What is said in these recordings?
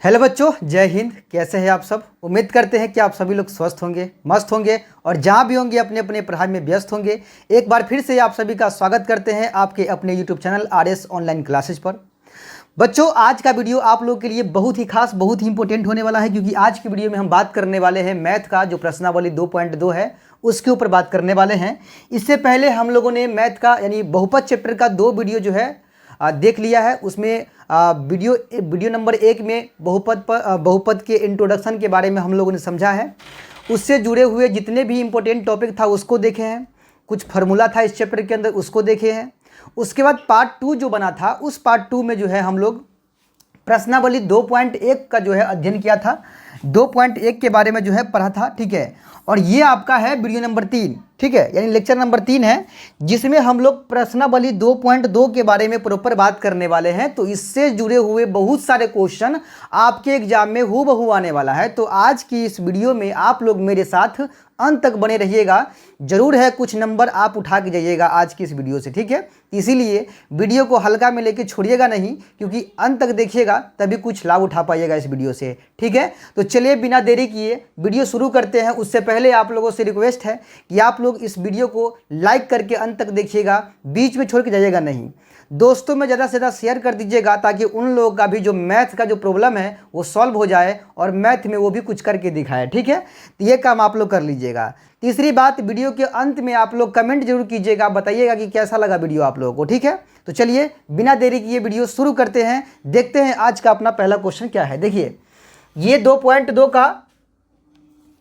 Hello बच्चों, जय हिंद। कैसे हैं आप सब? उम्मीद करते हैं कि आप सभी लोग स्वस्थ होंगे, मस्त होंगे और जहां भी होंगे अपने अपने पढ़ाई में व्यस्त होंगे। एक बार फिर से आप सभी का स्वागत करते हैं आपके अपने YouTube channel RS online classes पर। बच्चों, आज का वीडियो आप लोगों के लिए बहुत ही खास, बहुत ही इंपॉर्टेंट होने वाला है, क्योंकि आज की वीडियो में हम बात करने वाले हैं मैथ का जो प्रश्नावली 2.2 है उसके ऊपर बात करने वाले हैं। इससे पहले हम लोगों ने मैथ का यानी बहुपद चैप्टर का 2 वीडियो जो है देख लिया है। उसमें वीडियो नंबर 1 में बहुपद के इंट्रोडक्शन के बारे में हम लोगों ने समझा है। उससे जुड़े हुए जितने भी इम्पोर्टेंट टॉपिक था उसको देखे हैं, कुछ फार्मूला था इस चैप्टर के अंदर उसको देखे हैं। उसके बाद पार्ट 2 जो बना था उस पार्ट 2 में जो है हम लोग प्रश्नावली 2.1 का जो है अध्ययन किया था, 2.1 के बारे में जो है पढ़ा था। ठीक है, और ये आपका है वीडियो नंबर 3, ठीक है, यानी लेक्चर नंबर 3 है, जिसमें हम लोग प्रश्नावली 2.2 के बारे में प्रॉपर बात करने वाले हैं। तो इससे जुड़े हुए बहुत सारे क्वेश्चन आपके एग्जाम में हूबहू आने वाला है। तो आज की इस वीडियो में आप लोग मेरे साथ अंत तक बने रहिएगा। जरूर है कुछ नंबर आप उठा के जाइएगा आज की इस वीडियो से, ठीक है। इसीलिए वीडियो को हल्का में लेके छोड़िएगा नहीं, क्योंकि अंत तक देखिएगा तभी कुछ लाभ उठा पाइएगा इस वीडियो से, ठीक है। तो चलिए बिना देरी किए वीडियो शुरू करते हैं। उससे पहले आप लोगों से रिक्वेस्ट है कि आप लोग इस वीडियो को लाइक करके अंत तक देखिएगा, बीच में छोड़ के जाइएगा नहीं। दोस्तों में ज़्यादा से ज़्यादा शेयर कर दीजिएगा, ताकि उन लोगों का भी जो मैथ का जो प्रॉब्लम है वो सॉल्व हो जाए और मैथ में वो भी कुछ करके दिखाए, ठीक है। तो ये काम आप लोग कर लीजिएगा। तीसरी बात, वीडियो के अंत में आप लोग कमेंट जरूर कीजिएगा, बताइएगा कि कैसा लगा वीडियो आप लोगों को, ठीक है। तो चलिए बिना देरी किए वीडियो शुरू करते हैं। देखते हैं आज का अपना पहला क्वेश्चन क्या है। देखिए, ये 2.2 का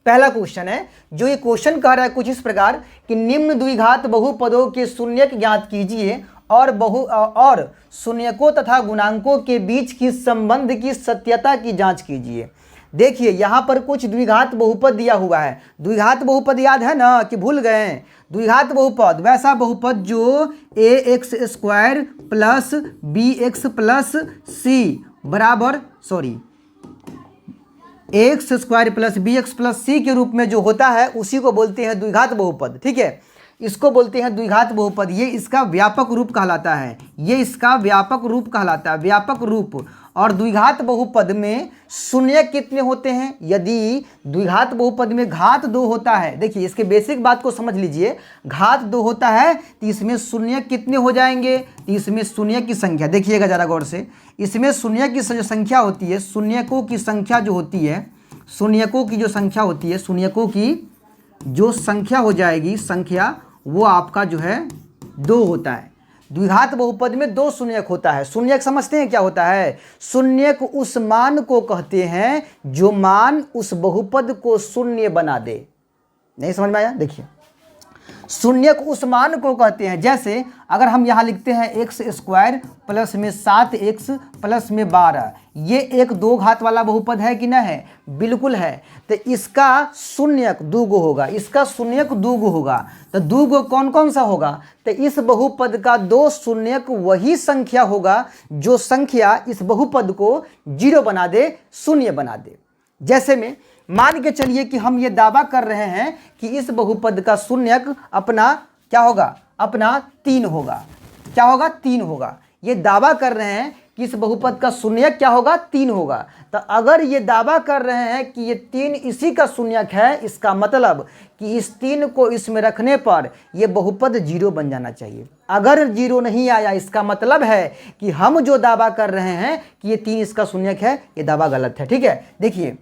पहला क्वेश्चन है। जो ये क्वेश्चन कह रहा है कुछ इस प्रकार कि निम्न द्विघात बहुपदों के शून्यक ज्ञात कीजिए और शून्यकों तथा गुणांकों के बीच की संबंध की सत्यता की जांच कीजिए। देखिए, यहाँ पर कुछ द्विघात बहुपद दिया हुआ है। द्विघात बहुपद याद है ना कि भूल गए? द्विघात बहुपद वैसा बहुपद जो ax² plus bx plus c बराबर ax² plus bx plus c के रूप में जो होता है उसी को बोलते हैं द्विघात बहुपद, ठीक है। इसको बोलते हैं द्विघात बहुपद। ये इसका व्यापक रूप कहलाता है, ये इसका व्यापक रूप कहलाता है, व्यापक रूप। और द्विघात बहुपद में शून्य कितने होते हैं? यदि द्विघात बहुपद में घात 2 होता है, देखिए इसके बेसिक बात को समझ लीजिए, घात 2 होता है तो इसमें शून्य कितने हो जाएंगे? तो इसमें शून्य की संख्या देखिएगा जरा गौर से, इसमें शून्य की जो संख्या होती है, शून्यकों की संख्या जो होती है, शून्यकों की जो संख्या होती है, शून्यकों की जो संख्या हो जाएगी, संख्या वो आपका जो है 2 होता है। द्विघात बहुपद में 2 शून्यक होता है। शून्यक समझते हैं क्या होता है? शून्यक उस मान को कहते हैं जो मान उस बहुपद को शून्य बना दे। नहीं समझ में आया? देखिए, शून्यक उस मान को कहते हैं, जैसे अगर हम यहाँ लिखते हैं x² प्लस में 7x प्लस में 12, ये एक 2 घात वाला बहुपद है कि ना है? बिल्कुल है। तो इसका शून्यक 2 होगा, इसका शून्यक 2 होगा। तो 2 कौन कौन सा होगा? तो इस बहुपद का 2 शून्यक वही संख्या होगा जो संख्या इस बहुपद को 0 बना दे, शून्य बना दे। जैसे में मान के चलिए कि हम ये दावा कर रहे हैं कि इस बहुपद का शून्यक अपना क्या होगा? अपना 3 होगा। क्या होगा? 3 होगा। ये दावा कर रहे हैं कि इस बहुपद का शून्यक क्या होगा? 3 होगा। तो अगर ये दावा कर रहे हैं कि ये 3 इसी का शून्यक है, इसका मतलब कि इस 3 को इसमें रखने पर ये बहुपद 0 बन जाना चाहिए। अगर 0 नहीं आया, इसका मतलब है कि हम जो दावा कर रहे हैं कि ये 3 इसका शून्यक है, ये दावा गलत है, ठीक है। देखिए,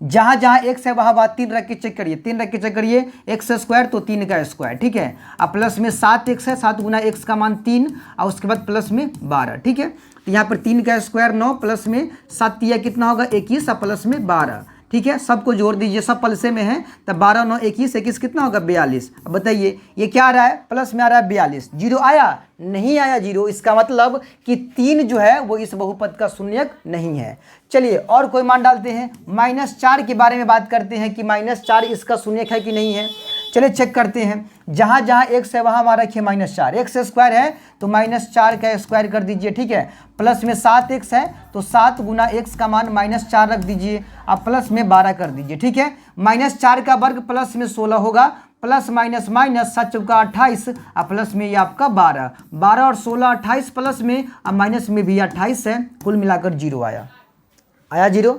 जहाँ जहाँ x है वहाँ 3 रख के चेक करिए, 3 रख के चेक करिए। x² तो 3 का स्क्वायर, ठीक है। अब प्लस में 7x है, 7 गुना x का मान 3 और उसके बाद प्लस में 12, ठीक है। तो यहाँ पर 3 का स्क्वायर 9 प्लस में 7 तिया कितना होगा? 21 और प्लस में 12, ठीक है। सबको जोड़ दीजिए, सब पलसे में है, तब 12 9 21 21 कितना होगा? 42। अब बताइए ये क्या आ रहा है? प्लस में आ रहा है 42। 0 आया? नहीं आया 0। इसका मतलब कि 3 जो है वो इस बहुपद का शून्यक नहीं है। चलिए और कोई मान डालते हैं। -4 के बारे में बात करते हैं कि -4 इसका शून्यक है कि नहीं है। चलिए चेक करते हैं। जहाँ जहाँ x है वहाँ हमारा रखिए -4, x² है तो -4 का स्क्वायर कर दीजिए, ठीक है। प्लस में 7x है तो 7 गुना x का मान -4 रख दीजिए, अब प्लस में 12 कर दीजिए, ठीक है। -4 का वर्ग प्लस में 16 होगा, प्लस माइनस माइनस 7 चौका 28 और प्लस में ये आपका 12, 12 और 16 28 प्लस में और माइनस में भी 28 है, कुल मिलाकर 0 आया। आया जीरो।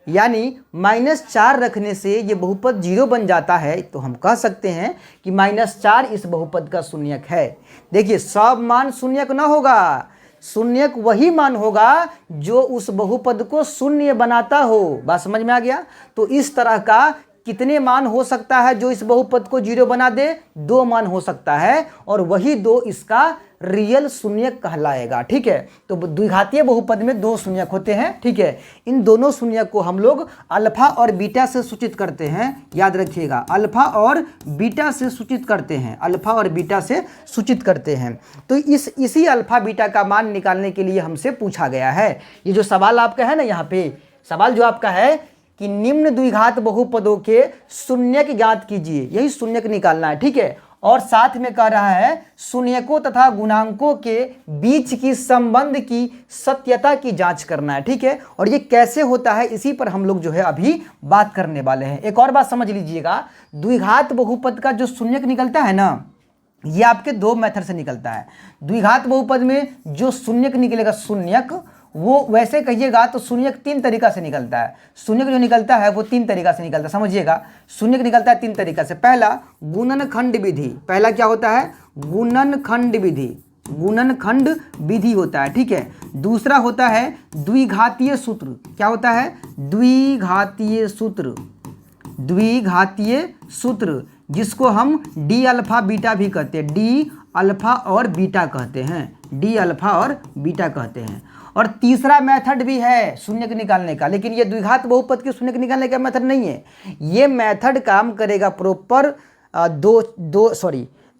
यानी -4 रखने से ये बहुपद जीरो बन जाता है, तो हम कह सकते हैं कि -4 इस बहुपद का शून्यक है। देखिए सब मान शून्यक ना होगा, शून्यक वही मान होगा जो उस बहुपद को शून्य बनाता हो। बात समझ में आ गया? तो इस तरह का कितने मान हो सकता है जो इस बहुपद को जीरो बना दे? 2 मान हो सकता है, और वही 2 इसका रियल शून्यक कहलाएगा। ठीक है, तो द्विघातीय बहुपद में 2 शून्यक होते हैं। ठीक है, इन दोनों शून्यक को हम लोग अल्फा और बीटा से सूचित करते हैं, याद रखिएगा, अल्फा और बीटा से सूचित करते हैं, अल्फा और बीटा से सूचित करते हैं। तो इसी अल्फा बीटा का मान निकालने के लिए हमसे पूछा गया है। ये जो सवाल आपका है ना, यहाँ पे सवाल जो आपका है कि निम्न द्विघात बहुपदों के शून्यक ज्ञात कीजिए, यही शून्यक निकालना है। ठीक है, और साथ में कह रहा है शून्यकों तथा गुणांकों के बीच की संबंध की सत्यता की जांच करना है। ठीक है, और ये कैसे होता है इसी पर हम लोग जो है अभी बात करने वाले हैं। एक और बात समझ लीजिएगा, द्विघात बहुपद का जो शून्यक निकलता है ना, ये आपके 2 मेथड से निकलता है। द्विघात बहुपद में जो शून्यक निकलेगा, शून्यक, वो वैसे कहिएगा तो शून्यक 3 तरीका से निकलता है। शून्यक जो निकलता है वो 3 तरीका से निकलता है, समझिएगा। शून्यक निकलता है 3 तरीका से। पहला गुणनखंड विधि, पहला क्या होता है? गुणनखंड विधि, गुणनखंड विधि होता है। ठीक है, दूसरा होता है द्विघातीय सूत्र। क्या होता है? द्विघातीय सूत्र, द्विघातीय सूत्र, जिसको हम डी अल्फा बीटा भी कहते हैं, डी अल्फा और बीटा कहते हैं, डी अल्फा और बीटा कहते हैं। और तीसरा मेथड भी है शून्यक निकालने का, लेकिन ये द्विघात बहुपद के शून्यक निकालने का मेथड नहीं है। ये मेथड काम करेगा प्रॉपर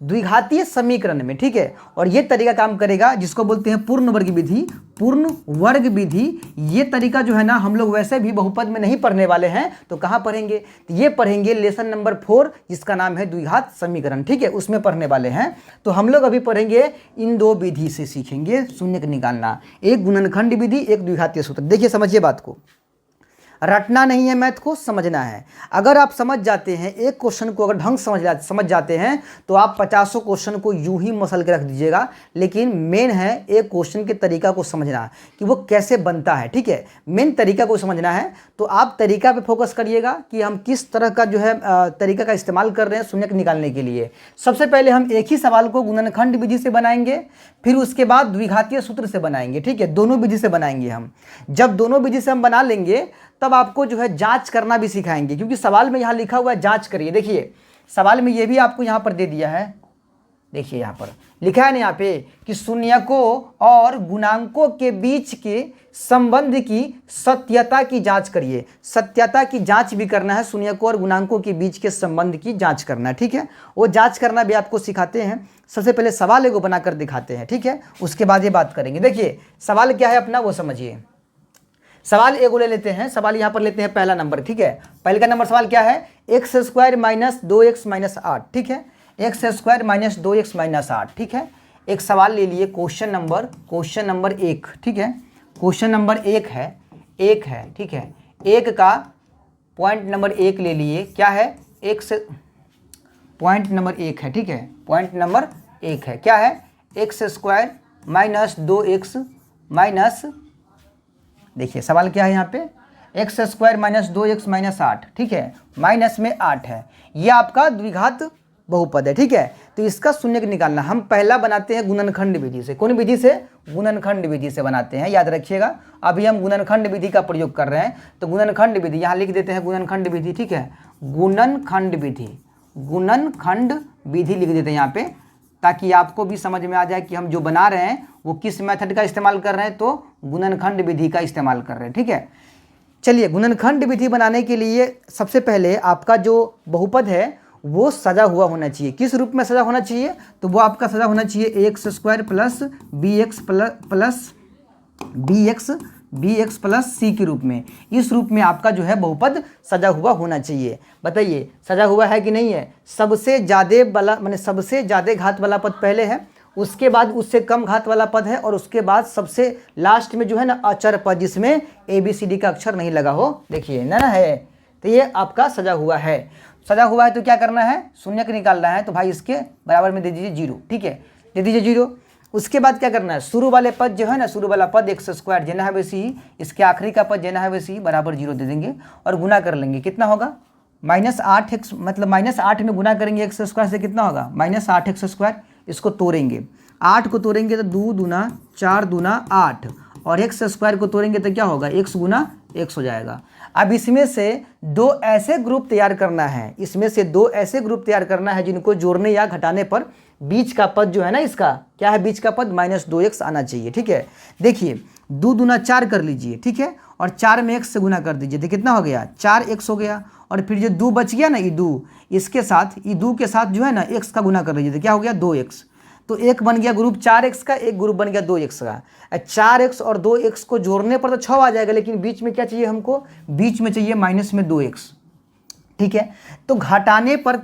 द्विघातीय समीकरण में। ठीक है, और ये तरीका काम करेगा जिसको बोलते हैं पूर्ण वर्ग विधि, पूर्ण वर्ग विधि। ये तरीका जो है ना, हम लोग वैसे भी बहुपद में नहीं पढ़ने वाले हैं, तो कहाँ पढ़ेंगे? तो ये पढ़ेंगे लेसन नंबर 4, जिसका नाम है द्विघात समीकरण। ठीक है, उसमें पढ़ने वाले हैं। तो हम लोग अभी पढ़ेंगे इन 2 विधि से सीखेंगे शून्यक निकालना, एक गुणनखंड विधि, एक द्विघातीय सूत्र। देखिए समझिए बात को, रटना नहीं है, मैथ को समझना है। अगर आप समझ जाते हैं एक क्वेश्चन को, अगर ढंग समझ जाते हैं, तो आप 50 क्वेश्चन को यूं ही मसल के रख दीजिएगा। लेकिन मेन है एक क्वेश्चन के तरीका को समझना कि वो कैसे बनता है। ठीक है, मेन तरीका को समझना है। तो आप तरीका पे फोकस करिएगा कि हम किस तरह का जो है तरीका का इस्तेमाल कर रहे हैं शून्यक निकालने के लिए। सबसे पहले हम एक ही सवाल को गुणनखंड विधि से बनाएंगे, फिर उसके बाद द्विघातीय सूत्र से बनाएंगे। ठीक है, दोनों विधि से बनाएंगे हम। जब दोनों विधि से हम बना लेंगे, तब आपको जो है जांच करना भी सिखाएंगे, क्योंकि सवाल में यहाँ लिखा हुआ है जांच करिए। देखिए सवाल में ये भी आपको यहाँ पर दे दिया है, देखिए यहाँ पर लिखा है ना यहाँ पे कि शून्यकों और गुणांकों के बीच के संबंध की सत्यता की जांच करिए। सत्यता की जांच भी करना है, शून्यकों और गुणांकों के बीच के संबंध की जांच करना है। ठीक है, वो जांच करना भी आपको सिखाते हैं। सबसे पहले सवाल एगो बनाकर दिखाते हैं। ठीक है, उसके बाद ये बात करेंगे। देखिए सवाल क्या है अपना, वो समझिए। सवाल एगो ले लेते हैं, सवाल यहाँ पर लेते हैं पहला नंबर। ठीक है, पहले का नंबर सवाल क्या है? x² - 2x - 8। ठीक है, x² - 2x - 8। ठीक है, एक सवाल ले लिए, क्वेश्चन नंबर 1। ठीक है, क्वेश्चन नंबर 1 है। ठीक है, 1 का पॉइंट नंबर 1 ले लिए, क्या है? पॉइंट नंबर 1 है। ठीक है, पॉइंट नंबर 1 है, क्या है? x² - 2x - देखिए सवाल क्या है यहाँ पे, x² - 2x - 8। ठीक है, माइनस में 8 है, ये आपका द्विघात बहुपद है। ठीक है, तो इसका शून्यक निकालना हम पहला बनाते हैं गुणनखंड विधि से। कौन विधि से? गुणनखंड विधि से बनाते हैं, याद रखिएगा। अभी हम गुणनखंड विधि का प्रयोग कर रहे हैं, तो गुणनखंड विधि यहाँ लिख देते हैं, गुणनखंड विधि। ठीक है, गुणनखंड विधि, गुणनखंड विधि लिख देते हैं यहाँ पे, ताकि आपको भी समझ में आ जाए कि हम जो बना रहे हैं वो किस मेथड का इस्तेमाल कर रहे हैं, तो गुणनखंड विधि का इस्तेमाल कर रहे हैं। ठीक है, चलिए गुणनखंड विधि बनाने के लिए सबसे पहले आपका जो बहुपद है वो सजा हुआ होना चाहिए। किस रूप में सजा होना चाहिए? तो वो आपका सजा होना चाहिए x² + bx प्लस c के रूप में। इस रूप में आपका जो है बहुपद सजा हुआ होना चाहिए। बताइए सजा हुआ है कि नहीं है? सबसे ज़्यादा वाला माने सबसे ज़्यादा घात वाला पद पहले है, उसके बाद उससे कम घात वाला पद है, और उसके बाद सबसे लास्ट में जो है ना अचर पद, जिसमें ABCD का अक्षर नहीं लगा हो, देखिए ना है। तो ये आपका सजा हुआ है। सजा हुआ है तो क्या करना है? शून्यक निकालना है, तो भाई इसके बराबर में दे दीजिए 0। ठीक है, दे दीजिए 0। उसके बाद क्या करना है, शुरू वाले पद जो है ना, शुरू वाला पद एक्स स्क्वायर जेना है वैसे ही, इसके आखिरी का पद जेना है वैसे ही बराबर 0 दे देंगे और गुना कर लेंगे। कितना होगा -8x, मतलब -8 में गुना करेंगे एक्स स्क्वायर से, कितना होगा -8x स्क्वायर। इसको तोड़ेंगे, 8 को तोड़ेंगे तो 2 दूना 4 दूना 8 और एक्स स्क्वायर को तोड़ेंगे तो क्या होगा x गुना x हो जाएगा। अब इसमें से दो ऐसे ग्रुप तैयार करना है, इसमें से दो ऐसे ग्रुप तैयार करना है जिनको जोड़ने या घटाने पर बीच का पद जो है ना, इसका क्या है, बीच का पद -2x आना चाहिए। ठीक है, देखिए 2 दूना 4 कर लीजिए, ठीक है, और 4 में x से गुना कर दीजिए तो कितना हो गया 4x हो गया। और फिर जो 2 बच गया ना, ये 2 इसके साथ, ये 2 के साथ जो है ना x का गुना कर लीजिए तो क्या हो गया 2x। तो एक बन गया ग्रुप 4x का, एक ग्रुप बन गया 2x का। 4x और 2x को जोड़ने पर तो 6 आ जाएगा, लेकिन बीच में क्या चाहिए हमको, बीच में चाहिए माइनस में 2x। ठीक है, तो घटाने पर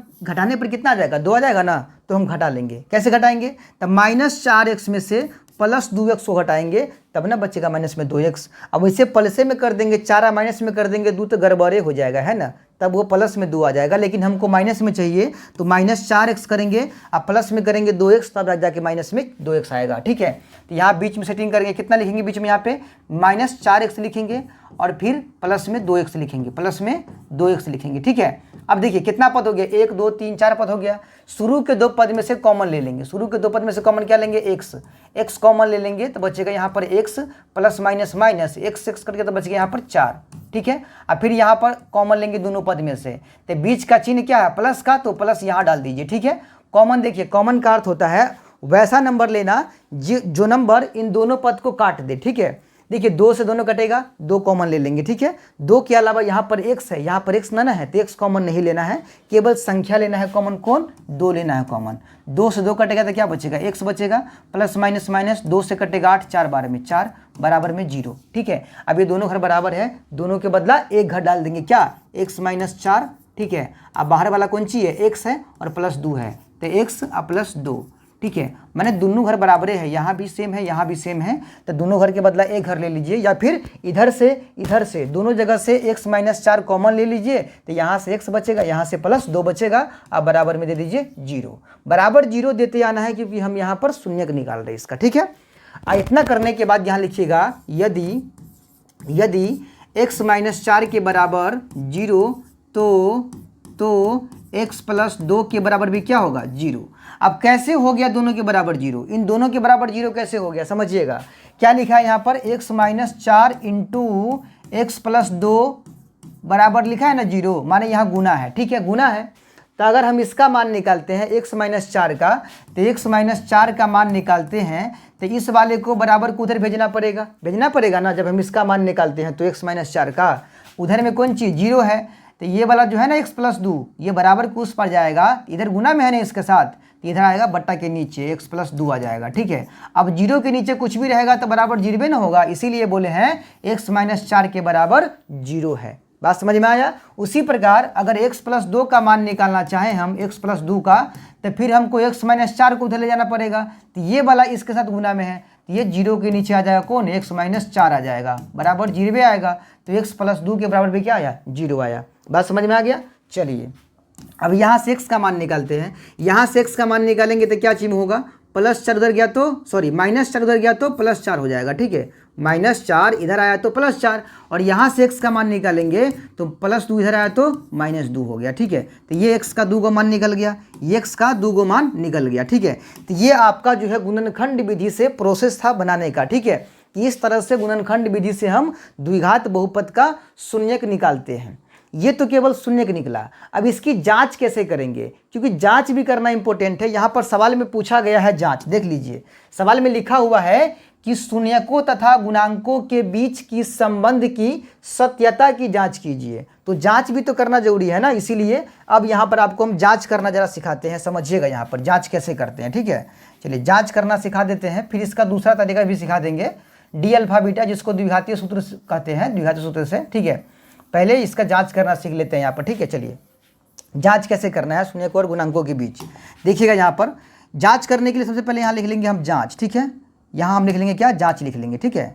कितना आ जाएगा, 2 आ जाएगा ना, तो हम घटा लेंगे। कैसे घटाएंगे, तब -4x में से +2x को घटाएंगे तब ना बचेगा -2x। अब वैसे प्लसे में कर देंगे, 4 माइनस में कर देंगे 2 तो गड़बड़े हो जाएगा, है ना, तब वो प्लस में 2 आ जाएगा, लेकिन हमको माइनस में चाहिए तो -4x करेंगे, अब प्लस में करेंगे 2x, तब जाके माइनस में 2x आएगा। ठीक है, तो यहाँ बीच में सेटिंग करेंगे, कितना लिखेंगे बीच में, यहाँ पे -4x लिखेंगे और फिर प्लस में 2x लिखेंगे, प्लस में 2x लिखेंगे। ठीक है, अब देखिए कितना पद हो गया, 1 2 3 4 पद हो गया। शुरू के 2 पद में से कॉमन ले लेंगे, शुरू के 2 पद में से कॉमन क्या लेंगे, x कॉमन ले लेंगे तो बचेगा यहाँ पर x plus minus minus x करके तो बच गया यहाँ पर 4। ठीक है, अब फिर यहाँ पर कॉमन लेंगे दोनों पद में से, तो बीच का चिन्ह क्या है प्लस का, तो प्लस यहाँ डाल दीजिए। ठीक है, कॉमन, देखिए कॉमन का अर्थ होता है वैसा नंबर लेना जो नंबर इन दोनों पद को काट दे। ठीक है, देखिए 2 से दोनों कटेगा, 2 कॉमन ले लेंगे। ठीक है, 2 के अलावा यहाँ पर x है, यहाँ पर x ना है तो x कॉमन नहीं लेना है, केवल संख्या लेना है कॉमन, कौन, 2 लेना है कॉमन। 2 से 2 कटेगा तो क्या बचेगा, x बचेगा, प्लस माइनस माइनस 2 से कटेगा 8, 4 12 में 4 बराबर में 0। ठीक है, अब ये दोनों घर बराबर है, दोनों के बदला एक घर डाल देंगे, क्या, x -4। ठीक है, अब बाहर वाला कौन ची है, x है और प्लस 2 है, तो x और प्लस 2। ठीक है, मैंने दोनों घर बराबरे है, यहाँ भी सेम है यहाँ भी सेम है, तो दोनों घर के बदला एक घर ले लीजिए, या फिर इधर से दोनों जगह से x -4 कॉमन ले लीजिए, तो यहाँ से x बचेगा, यहाँ से +2 बचेगा, अब बराबर में दे दीजिए 0। बराबर 0 देते आना है क्योंकि हम यहाँ पर शून्य निकाल रहे हैं इसका। ठीक है, इतना करने के बाद यहाँ लिखिएगा यदि x -4 के बराबर 0 तो x + 2 के बराबर भी क्या होगा 0। अब कैसे हो गया दोनों के बराबर 0, इन दोनों के बराबर 0 कैसे हो गया, समझिएगा। क्या लिखा है यहाँ पर, x -4 इंटू x + 2 बराबर लिखा है ना 0, माने यहाँ गुना है। ठीक है, गुना है, तो अगर हम इसका मान निकालते हैं x -4 का, तो x -4 का मान निकालते हैं तो इस वाले को बराबर को उधर भेजना पड़ेगा ना। जब हम इसका मान निकालते हैं तो x -4 का उधर में कौन चीज़ 0 है, तो ये वाला जो है ना x + 2 ये बराबर को उस पर जाएगा, इधर गुना में है ना इसके साथ, तो इधर आएगा बट्टा के नीचे x + 2 आ जाएगा। ठीक है, अब 0 के नीचे कुछ भी रहेगा तो बराबर 0 ना होगा, इसीलिए बोले हैं x -4 के बराबर 0 है। बात समझ में आया। उसी प्रकार अगर x + 2 का मान निकालना चाहें हम, x + 2 का, तो फिर हमको x -4 को उधर ले जाना पड़ेगा, तो ये वाला इसके साथ गुना में है, तो ये 0 के नीचे आ जाएगा कौन, x -4 आ जाएगा, बराबर 0 आएगा, तो x + 2 के बराबर भी क्या आया 0 आया। बात समझ में आ गया। चलिए अब यहाँ से x का मान निकालते हैं, यहाँ से x का मान निकालेंगे तो क्या चीज होगा, +4 उधर गया तो -4 उधर गया तो +4 हो जाएगा। ठीक है, -4 इधर आया तो +4, और यहाँ से x का मान निकालेंगे तो +2 इधर आया तो -2 हो गया। ठीक है, तो ये x का 2 गो मान निकल गया, ये x का 2 गो मान निकल गया। ठीक है, तो ये आपका जो है गुणनखंड विधि से प्रोसेस था बनाने का। ठीक है, इस तरह से गुणनखंड विधि से हम द्विघात बहुपद का शून्यक निकालते हैं। ये तो केवल शून्यक निकला, अब इसकी जांच कैसे करेंगे, क्योंकि जांच भी करना इंपॉर्टेंट है। यहाँ पर सवाल में पूछा गया है जांच, देख लीजिए सवाल में लिखा हुआ है कि शून्यकों तथा गुणांकों के बीच की संबंध की सत्यता की जांच कीजिए। तो जांच भी तो करना जरूरी है ना, इसीलिए अब यहाँ पर आपको हम जांच करना जरा सिखाते हैं, समझिएगा यहाँ पर जांच कैसे करते हैं। ठीक है, चलिए जांच करना सिखा देते हैं, फिर इसका दूसरा तरीका भी सिखा देंगे, d-α-β जिसको द्विघातीय सूत्र कहते हैं, द्विघातीय सूत्र से। ठीक है, पहले इसका जांच करना सीख लेते हैं यहाँ पर। ठीक है, चलिए जांच कैसे करना है शून्यकों और गुणांकों के बीच। देखिएगा यहाँ पर जांच करने के लिए सबसे पहले यहाँ लिख लेंगे हम जांच। ठीक है, यहाँ हम लिख लेंगे क्या, जांच लिख लेंगे। ठीक है,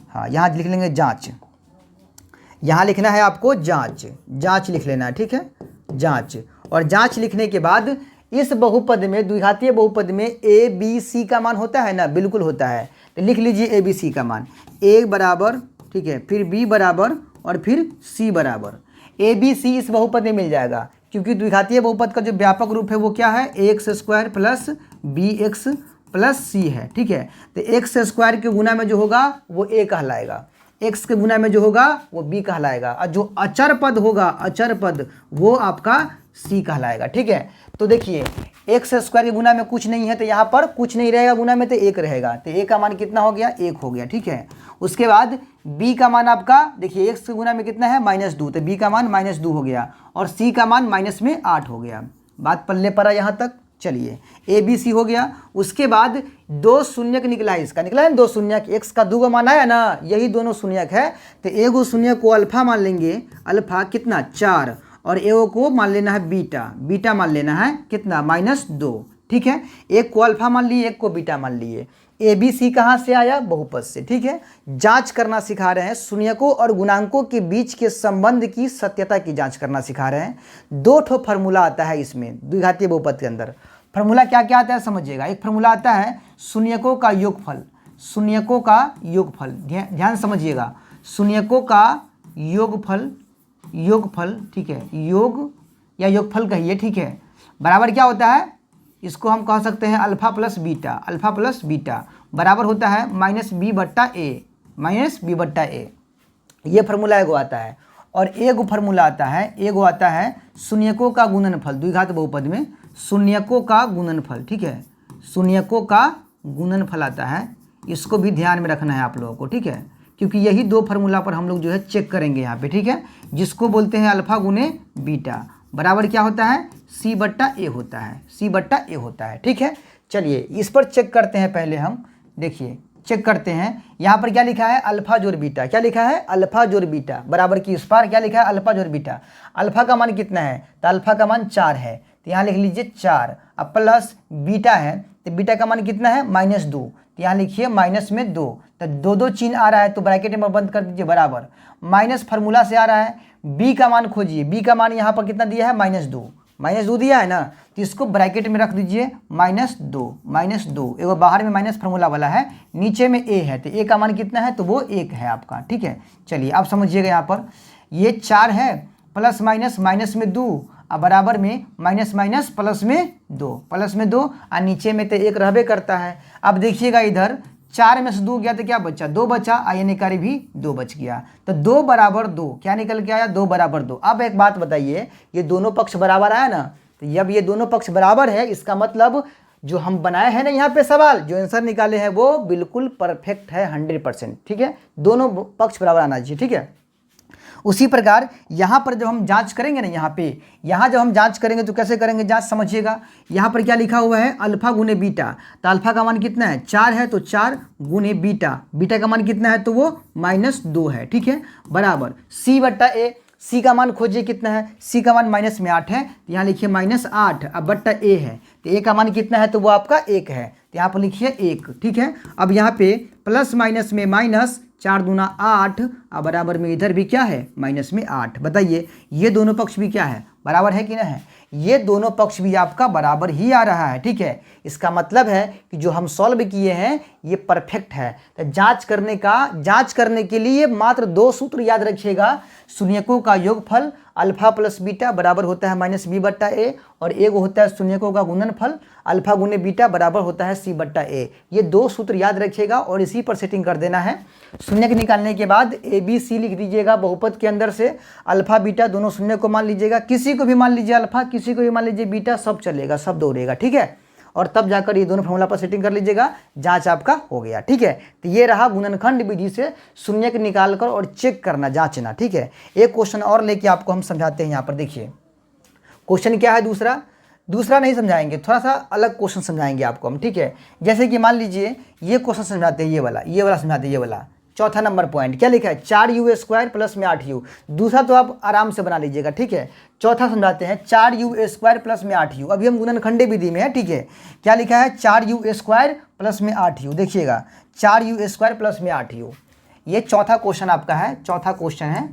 हाँ यहाँ लिख लेंगे जांच, यहाँ लिखना है आपको जांच लिख लेना है। ठीक है, जांच, और जांच लिखने के बाद इस बहुपद में, द्विघातीय बहुपद में ए बी सी का मान होता है ना, बिल्कुल होता है। तो लिख लीजिए ए बी सी का मान, ए बराबर, ठीक है, फिर बी बराबर और फिर सी बराबर। ए बी सी इस बहुपद में मिल जाएगा, क्योंकि द्विघातीय बहुपद का जो व्यापक रूप है वो क्या है, a x square plus b x plus c है, ठीक है। तो एक्स स्क्वायर के गुना में जो होगा वो ए कहलाएगा, एक्स के गुना में जो होगा वो बी कहलाएगा, और जो अचर पद होगा, अचर पद, वो आपका सी कहलाएगा, ठीक है। तो देखिए एक्स स्क्वायर के गुना में कुछ नहीं है, तो यहाँ पर कुछ नहीं रहेगा गुना में, तो एक रहेगा, तो ए का मान कितना हो गया, एक हो गया, ठीक है। उसके बाद बी का मान आपका देखिए एक्स के गुना में कितना है, -2, तो बी का मान -2 हो गया, और सी का मान -8 हो गया। बात पल्ले पर यहाँ तक। चलिए ए बी सी हो गया। उसके बाद 2 शून्यक निकला है, इसका निकला है ना 2 शून्यक, एक्स का 2 मान आया ना, यही दोनों शून्यक है। तो एगो शून्यक को अल्फा मान लेंगे, अल्फा कितना 4, और एगो को मान लेना है बीटा, बीटा मान लेना है कितना -2, ठीक है। एक को अल्फा मान लिए, एक को बीटा मान लिए। ए बी सी कहाँ से आया, बहुपद से, ठीक है। जांच करना सिखा रहे हैं, शून्यकों और गुणांकों के बीच के संबंध की सत्यता की जांच करना सिखा रहे हैं। 2 ठो फार्मूला आता है इसमें द्विघातीय बहुपद के अंदर। फार्मूला क्या क्या आता है समझिएगा। एक फार्मूला आता है शून्यकों का योगफल, शून्यकों का योगफल, ध्यान समझिएगा, शून्यकों का योगफल, योगफल, ठीक है, योग या योगफल कहिए, ठीक है, बराबर क्या होता है, इसको हम कह सकते हैं alpha plus beta, alpha plus beta बराबर होता है -b/a, -b/a। ये फार्मूला एगो आता है। और एगो फार्मूला आता है, एगो आता है शून्यकों का गुणनफल, द्विघात बहुपद में शून्यकों का गुणनफल, ठीक है, शून्यकों का गुणनफल आता है। इसको भी ध्यान में रखना है आप लोगों को, ठीक है, क्योंकि यही 2 फार्मूला पर हम लोग जो है चेक करेंगे यहाँ पे, ठीक है, जिसको बोलते हैं अल्फा गुने बीटा बराबर क्या होता है, c/a होता है, c/a होता है, ठीक है। चलिए इस पर चेक करते हैं पहले हम, देखिए चेक करते हैं। यहाँ पर क्या लिखा है, अल्फा जोड़ बीटा, क्या लिखा है, अल्फा जोड़ बीटा बराबर की, इस पर क्या लिखा है, अल्फा जोड़ बीटा। अल्फा का मान कितना है, तो अल्फा का मान 4 है, तो यहाँ लिख लीजिए 4, अब प्लस बीटा है, तो बीटा का मान कितना है, -2, तो यहाँ लिखिए -2, तो 2 चिन्ह आ रहा है, तो ब्रैकेट में बंद कर दीजिए बराबर, माइनस फार्मूला से आ रहा है। बी का मान खोजिए, बी का मान यहाँ पर कितना दिया है, -2 दिया है ना, तो इसको ब्रैकेट में रख दीजिए -2, एगो बाहर में माइनस फार्मूला वाला है, नीचे में ए है, तो ए का मान कितना है, तो वो 1 है आपका, ठीक है। चलिए आप समझिएगा, यहाँ पर ये 4 है, प्लस माइनस, माइनस में 2, और बराबर में माइनस माइनस प्लस में 2, प्लस में 2, और नीचे में तो 1 रहबे करता है। अब देखिएगा इधर 4 में से 2 गया तो क्या बचा, 2 बचा, यानी कार्य भी 2 बच गया, तो 2 बराबर 2 क्या निकल के आया, 2 बराबर 2। अब एक बात बताइए, ये दोनों पक्ष बराबर आया ना, तो जब ये दोनों पक्ष बराबर है, इसका मतलब जो हम बनाए हैं ना यहाँ पे सवाल, जो आंसर निकाले हैं वो बिल्कुल परफेक्ट है, 100%, ठीक है, दोनों पक्ष बराबर आना चाहिए, ठीक है। उसी प्रकार यहाँ पर जब हम जांच करेंगे ना, यहाँ जब हम जांच करेंगे तो कैसे करेंगे जांच, समझिएगा। यहाँ पर क्या लिखा हुआ है, अल्फा गुने बीटा, तो अल्फा का मान कितना है, 4 है, तो 4 गुने बीटा, बीटा का मान कितना है, तो वो -2 है, ठीक है, बराबर c/a। सी का मान खोजिए कितना है, सी का मान -8 है, तो यहाँ लिखिए -8, अब बट्टा ए है, तो ए का मान कितना है, तो वो आपका 1 है, तो यहाँ पर लिखिए 1, ठीक है। अब यहाँ पे प्लस माइनस में माइनस, 4 दूना 8, और बराबर में इधर भी क्या है, माइनस में 8। बताइए ये दोनों पक्ष भी क्या है, बराबर है कि ना है, ये दोनों पक्ष भी आपका बराबर ही आ रहा है, ठीक है। इसका मतलब है कि जो हम सॉल्व किए हैं ये परफेक्ट है। तो जांच करने के लिए मात्र 2 सूत्र याद रखिएगा, शून्यकों का योगफल अल्फा प्लस बीटा बराबर होता है -b/a, और एक होता है शून्यकों का गुणनफल अल्फा गुने बीटा बराबर होता है c/a। ये 2 सूत्र याद रखिएगा और इसी पर सेटिंग कर देना है। शून्यक निकालने के बाद ए बी सी लिख दीजिएगा बहुपद के अंदर से, अल्फा बीटा दोनों शून्य को मान लीजिएगा, किसी को भी मान लीजिए अल्फा, किसी को भी मान लीजिए बीटा, सब चलेगा, सब दौड़ेगा, ठीक है। और तब जाकर ये दोनों फॉर्मूला पर सेटिंग कर लीजिएगा, जांच आपका हो गया, ठीक है। तो ये रहा गुणनखंड विधि से शून्यक निकालकर और चेक करना, जांचना, ठीक है। एक क्वेश्चन और लेके आपको हम समझाते हैं। यहाँ पर देखिए क्वेश्चन क्या है, दूसरा नहीं समझाएंगे, थोड़ा सा अलग क्वेश्चन समझाएंगे आपको हम, ठीक है। जैसे कि मान लीजिए ये क्वेश्चन समझाते हैं, ये वाला समझाते हैं, ये वाला चौथा नंबर पॉइंट क्या लिखा है, 4u² प्लस में 8u। दूसरा तो आप आराम से बना लीजिएगा, ठीक है। चौथा समझाते हैं 4u² प्लस में 8u। अभी हम गुणनखंडी विधि में है, ठीक है। क्या लिखा है, 4u² प्लस में 8u। देखिएगा 4u² प्लस में 8u, ये चौथा क्वेश्चन आपका है, चौथा क्वेश्चन है।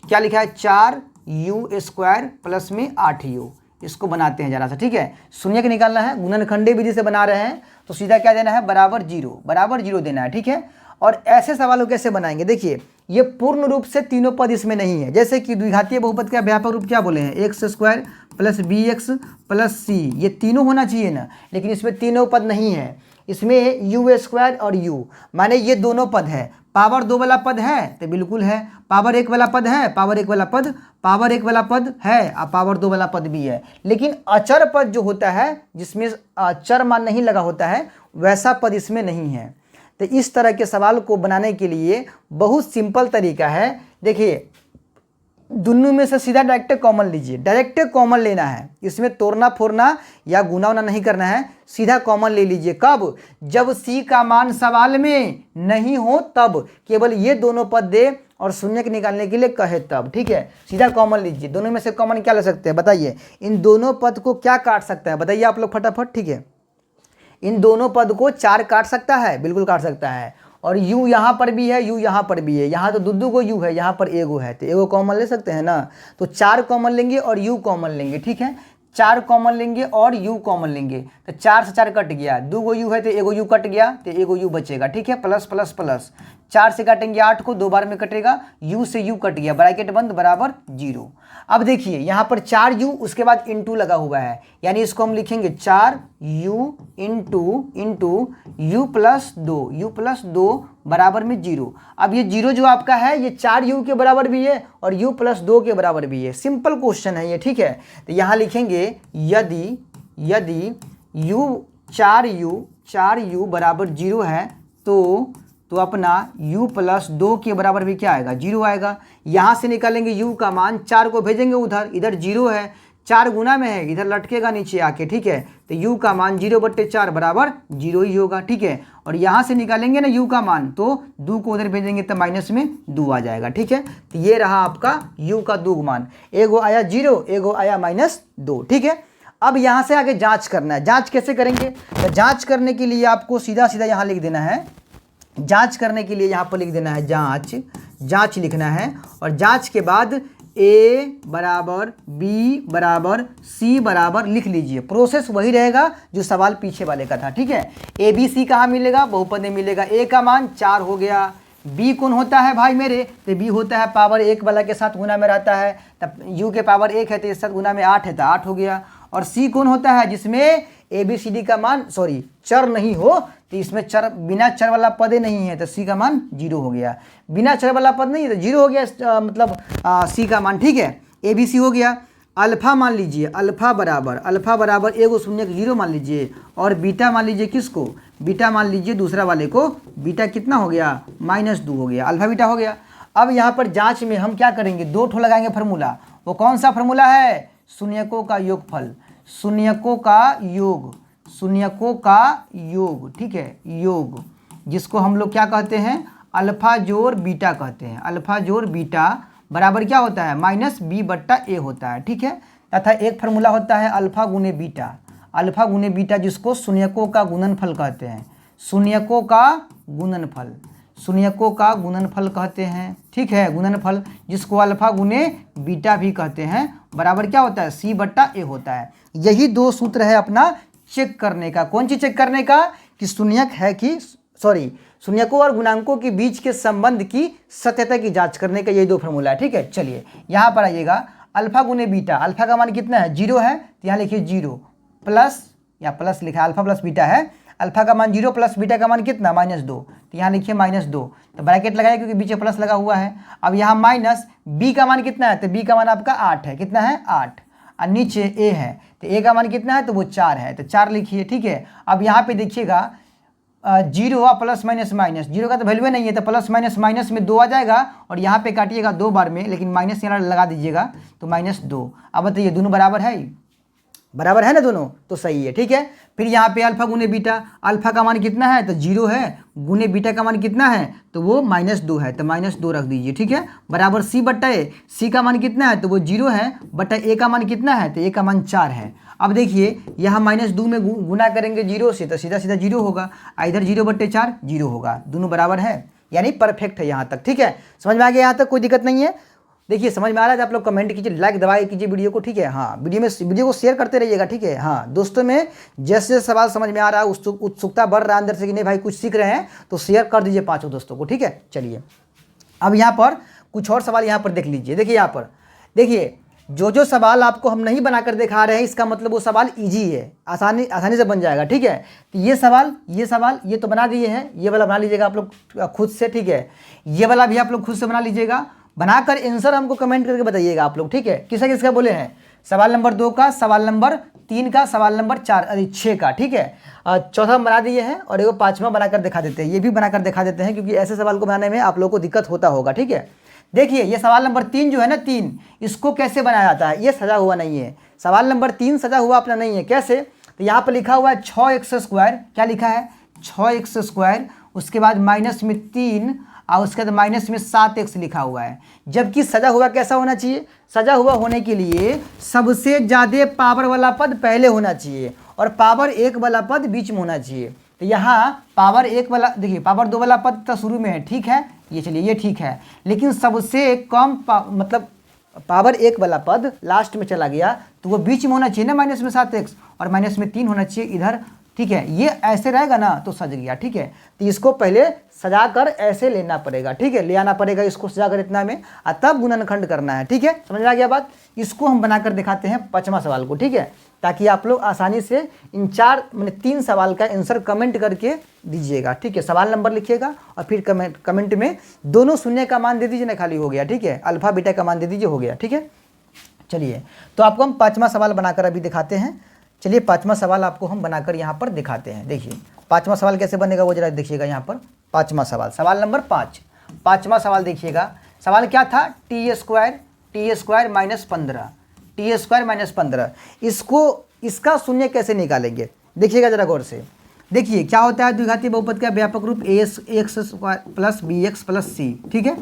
क्या लिखा है, 4u² प्लस में 8u, इसको बनाते हैं जरा सा, ठीक है। शून्य के निकालना है, गुणनखंडीय विधि से बना रहे हैं तो सीधा क्या देना है, बराबर जीरो देना है, ठीक है। और ऐसे सवालों कैसे बनाएंगे, देखिए ये पूर्ण रूप से तीनों पद इसमें नहीं है। जैसे कि द्विघातीय बहुपद का व्यापक रूप क्या बोले हैं, x square plus b x plus c, ये तीनों होना चाहिए ना, लेकिन इसमें तीनों पद नहीं है। इसमें यू स्क्वायर और यू, माने ये दोनों पद है। पावर 2 वाला पद है तो बिल्कुल है, पावर 1 वाला पद है, पावर 1 वाला पद है, और पावर 2 वाला पद भी है। लेकिन अचर पद जो होता है, जिसमें अचर मान नहीं लगा होता है, वैसा पद इसमें नहीं है। तो इस तरह के सवाल को बनाने के लिए बहुत सिंपल तरीका है। देखिए दोनों में से सीधा डायरेक्ट कॉमन लीजिए, डायरेक्ट कॉमन लेना है, इसमें तोड़ना फोड़ना या गुना उना नहीं करना है, सीधा कॉमन ले लीजिए। कब, जब सी का मान सवाल में नहीं हो तब, केवल ये दोनों पद दे और शून्य के निकालने के लिए कहे तब, ठीक है। सीधा कॉमन लीजिए, दोनों में से कॉमन क्या ले सकते हैं बताइए, इन दोनों पद को क्या काट सकता है बताइए आप लोग फटाफट, ठीक है। इन दोनों पद को 4 काट सकता है, बिल्कुल काट सकता है। और u यहाँ पर भी है, u यहाँ पर भी है, यहाँ तो दो को u है, यहाँ पर एगो है, तो एगो कॉमन ले सकते हैं ना। तो 4 कॉमन लेंगे और u कॉमन लेंगे, ठीक है। 4 कॉमन लेंगे और u कॉमन लेंगे, तो 4 से 4 कट गया, 2 u है तो एगो u कट गया, तो एगो u बचेगा, ठीक है। प्लस प्लस प्लस 4 से काटेंगे 8 को, 2 बार में कटेगा, u से u कट गया, ब्रैकेट बंद बराबर 0। अब देखिए यहाँ पर 4u उसके बाद इंटू लगा हुआ है, यानी इसको हम लिखेंगे 4u इंटू u प्लस 2 बराबर में 0। अब ये 0 जो आपका है ये 4u के बराबर भी है और u प्लस 2 के बराबर भी है। सिंपल क्वेश्चन है ये, ठीक है। तो यहाँ लिखेंगे यदि u 4u बराबर 0 है तो अपना u प्लस 2 के बराबर भी क्या आएगा, 0 आएगा। यहाँ से निकालेंगे u का मान, 4 को भेजेंगे उधर, इधर 0 है, 4 गुना में है, इधर लटकेगा नीचे आके, ठीक है। तो u का मान 0/4 बराबर 0 ही होगा, ठीक है। और यहाँ से निकालेंगे ना u का मान, तो 2 को उधर भेजेंगे तो माइनस में 2 आ जाएगा, ठीक है। तो ये रहा आपका u का 2 मान, एगो आया 0, एगो आया -2, ठीक है। अब यहाँ से आगे जाँच करना है। जाँच कैसे करेंगे, तो जाँच करने के लिए आपको सीधा यहाँ लिख देना है, जांच करने के लिए यहाँ पर लिख देना है जांच लिखना है। और जांच के बाद a बराबर b बराबर c बराबर लिख लीजिए। प्रोसेस वही रहेगा जो सवाल पीछे वाले का था, ठीक है। a b c कहाँ मिलेगा, बहुपद में मिलेगा। a का मान 4 हो गया, b कौन होता है भाई मेरे, तो b होता है पावर 1 वाला के साथ गुना में रहता है, तब u के पावर 1 है तो इसके साथ गुना में 8 है तो 8 हो गया। और c कौन होता है, जिसमें ए बी सी डी का मान चर नहीं हो, तो इसमें चर बिना चर वाला पद ही नहीं है, तो सी का मान 0 हो गया। बिना चर वाला पद नहीं है तो 0 हो गया, मतलब सी का मान, ठीक है। ए बी सी हो गया। अल्फा मान लीजिए, अल्फा बराबर एगो शून्य 0 मान लीजिए, और बीटा मान लीजिए किसको, बीटा मान लीजिए दूसरा वाले को। बीटा कितना हो गया, -2 हो गया, अल्फा बीटा हो गया। अब यहाँ पर जाँच में हम क्या करेंगे, 2 ठो लगाएंगे फार्मूला। वो कौन सा फार्मूला है, शून्यकों का योगफल, शून्यकों का योग, ठीक है, योग, जिसको हम लोग क्या कहते हैं, अल्फा जोड़ बीटा कहते हैं। अल्फा जोड़ बीटा बराबर क्या होता है, -b/a होता है, ठीक है। तथा एक फार्मूला होता है अल्फा गुने बीटा, जिसको शून्यकों का गुणनफल कहते हैं, शून्यकों का गुणनफल कहते हैं, ठीक है, गुणनफल, जिसको अल्फा गुने बीटा भी कहते हैं, बराबर क्या होता है, c/a होता है। यही 2 सूत्र है अपना चेक करने का। कौन चीज चेक करने का, कि शून्यकों और गुणांकों के बीच के संबंध की सत्यता की जांच करने का, ये 2 फार्मूला है, ठीक है। चलिए यहाँ पर आइएगा, अल्फा गुने बीटा, अल्फा का मान कितना है, 0 है, तो यहाँ लिखिए 0 प्लस, या प्लस लिखा है, अल्फा प्लस बीटा है, अल्फा का मान 0 प्लस बीटा का मान कितना, -2, तो यहाँ लिखिए -2, तो ब्रैकेट लगाए क्योंकि बीच में प्लस लगा हुआ है। अब यहाँ माइनस b का मान कितना है, तो b का मान आपका 8 है, कितना है 8, और नीचे a है, तो a का मान कितना है, तो वो 4 है, तो 4 लिखिए, ठीक है। अब यहाँ पे देखिएगा 0 प्लस माइनस, 0 का तो वैल्यू नहीं है, तो प्लस माइनस में 2 आ जाएगा, और यहाँ पे काटिएगा 2 बार में, लेकिन माइनस यहाँ लगा दीजिएगा, तो -2। अब बताइए दोनों बराबर है ना दोनों, तो सही है, ठीक है। फिर यहाँ पे अल्फा गुने बीटा, अल्फा का मान कितना है, तो 0 है, गुने बीटा का मान कितना है, तो वो -2 है, तो -2 रख दीजिए, ठीक है, बराबर c/a। c का मान कितना है, तो वो 0 है, बटा a का मान कितना है, तो a का मान 4 है। अब देखिए यहाँ -2 में गुना करेंगे 0 से, तो सीधा 0 होगा, इधर 0/4 0 होगा, दोनों बराबर है, यानी परफेक्ट है यहाँ तक, ठीक है। समझ में आ गया यहाँ तक, कोई दिक्कत नहीं है। देखिए समझ में आ रहा है तो आप लोग कमेंट कीजिए, लाइक दबाए कीजिए वीडियो को, ठीक है। हाँ, वीडियो को शेयर करते रहिएगा, ठीक है। हाँ दोस्तों में जैसे जैसे सवाल समझ में आ रहा है, उत्सुकता बढ़ रहा है अंदर से कि नहीं भाई कुछ सीख रहे हैं, तो शेयर कर दीजिए 5 दोस्तों को, ठीक है। चलिए अब यहाँ पर कुछ और सवाल यहाँ पर देख लीजिए। देखिए यहाँ पर देखिए, जो सवाल आपको हम नहीं बनाकर दिखा रहे हैं इसका मतलब वो सवाल इजी है, आसानी से बन जाएगा, ठीक है। तो ये सवाल ये तो बना दिए हैं, ये वाला बना लीजिएगा आप लोग खुद से, ठीक है। ये वाला भी आप लोग खुद से बना लीजिएगा, बनाकर आंसर हमको कमेंट करके बताइएगा आप लोग, ठीक है। किसका बोले हैं, सवाल नंबर 2 का, सवाल नंबर 3 का, सवाल नंबर 6 का, ठीक है। चौथा बना दिए हैं और एगो 5वां बनाकर दिखा देते हैं, ये भी बनाकर दिखा देते हैं क्योंकि ऐसे सवाल को बनाने में आप लोगों को दिक्कत होता होगा, ठीक है। देखिए ये सवाल नंबर 3 जो है ना, 3 इसको कैसे बनाया जाता है, ये सजा हुआ नहीं है। सवाल नंबर 3 सजा हुआ अपना नहीं है, कैसे, तो यहाँ पर लिखा हुआ है 6x², क्या लिखा है 6x², उसके बाद माइनस में 3 और उसके बाद माइनस में 7x लिखा हुआ है। जबकि सजा हुआ कैसा होना चाहिए, सजा हुआ होने के लिए सबसे ज़्यादा पावर वाला पद पहले होना चाहिए और पावर 1 वाला पद बीच में होना चाहिए। तो यहाँ पावर 1 वाला, देखिए पावर 2 वाला पद तो शुरू में है, ठीक है, ये चलिए ये ठीक है, लेकिन सबसे कम मतलब पावर 1 वाला पद लास्ट में चला गया तो वो बीच में होना चाहिए ना, माइनस में 7x और माइनस में 3 होना चाहिए इधर, ठीक है। ये ऐसे रहेगा ना तो सज गया, ठीक है। तो इसको पहले सजा कर ऐसे लेना पड़ेगा, ठीक है, ले आना पड़ेगा इसको सजा कर इतना में, और तब गुणनखंड करना है, ठीक है। समझ में आ गया बात। इसको हम बनाकर दिखाते हैं 5वां सवाल को, ठीक है, ताकि आप लोग आसानी से इन 3 सवाल का आंसर कमेंट करके दीजिएगा, ठीक है। सवाल नंबर लिखिएगा और फिर कमेंट में दोनों शून्य का मान दे दीजिए ना, खाली हो गया, ठीक है, अल्फा बीटा का मान दे दीजिए, हो गया, ठीक है। चलिए तो आपको हम 5वां सवाल बनाकर अभी दिखाते हैं। चलिए 5वां सवाल आपको हम बनाकर यहाँ पर दिखाते हैं। देखिए 5वां सवाल कैसे बनेगा वो जरा देखिएगा यहाँ पर। 5वां सवाल, सवाल नंबर 5, 5वां सवाल देखिएगा। सवाल क्या था, t² माइनस 15, t² माइनस 15, इसका शून्य कैसे निकालेंगे देखिएगा जरा गौर से। देखिए क्या होता है, द्विघातीय बहुपद का व्यापक रूप ax² plus bx plus c, ठीक है,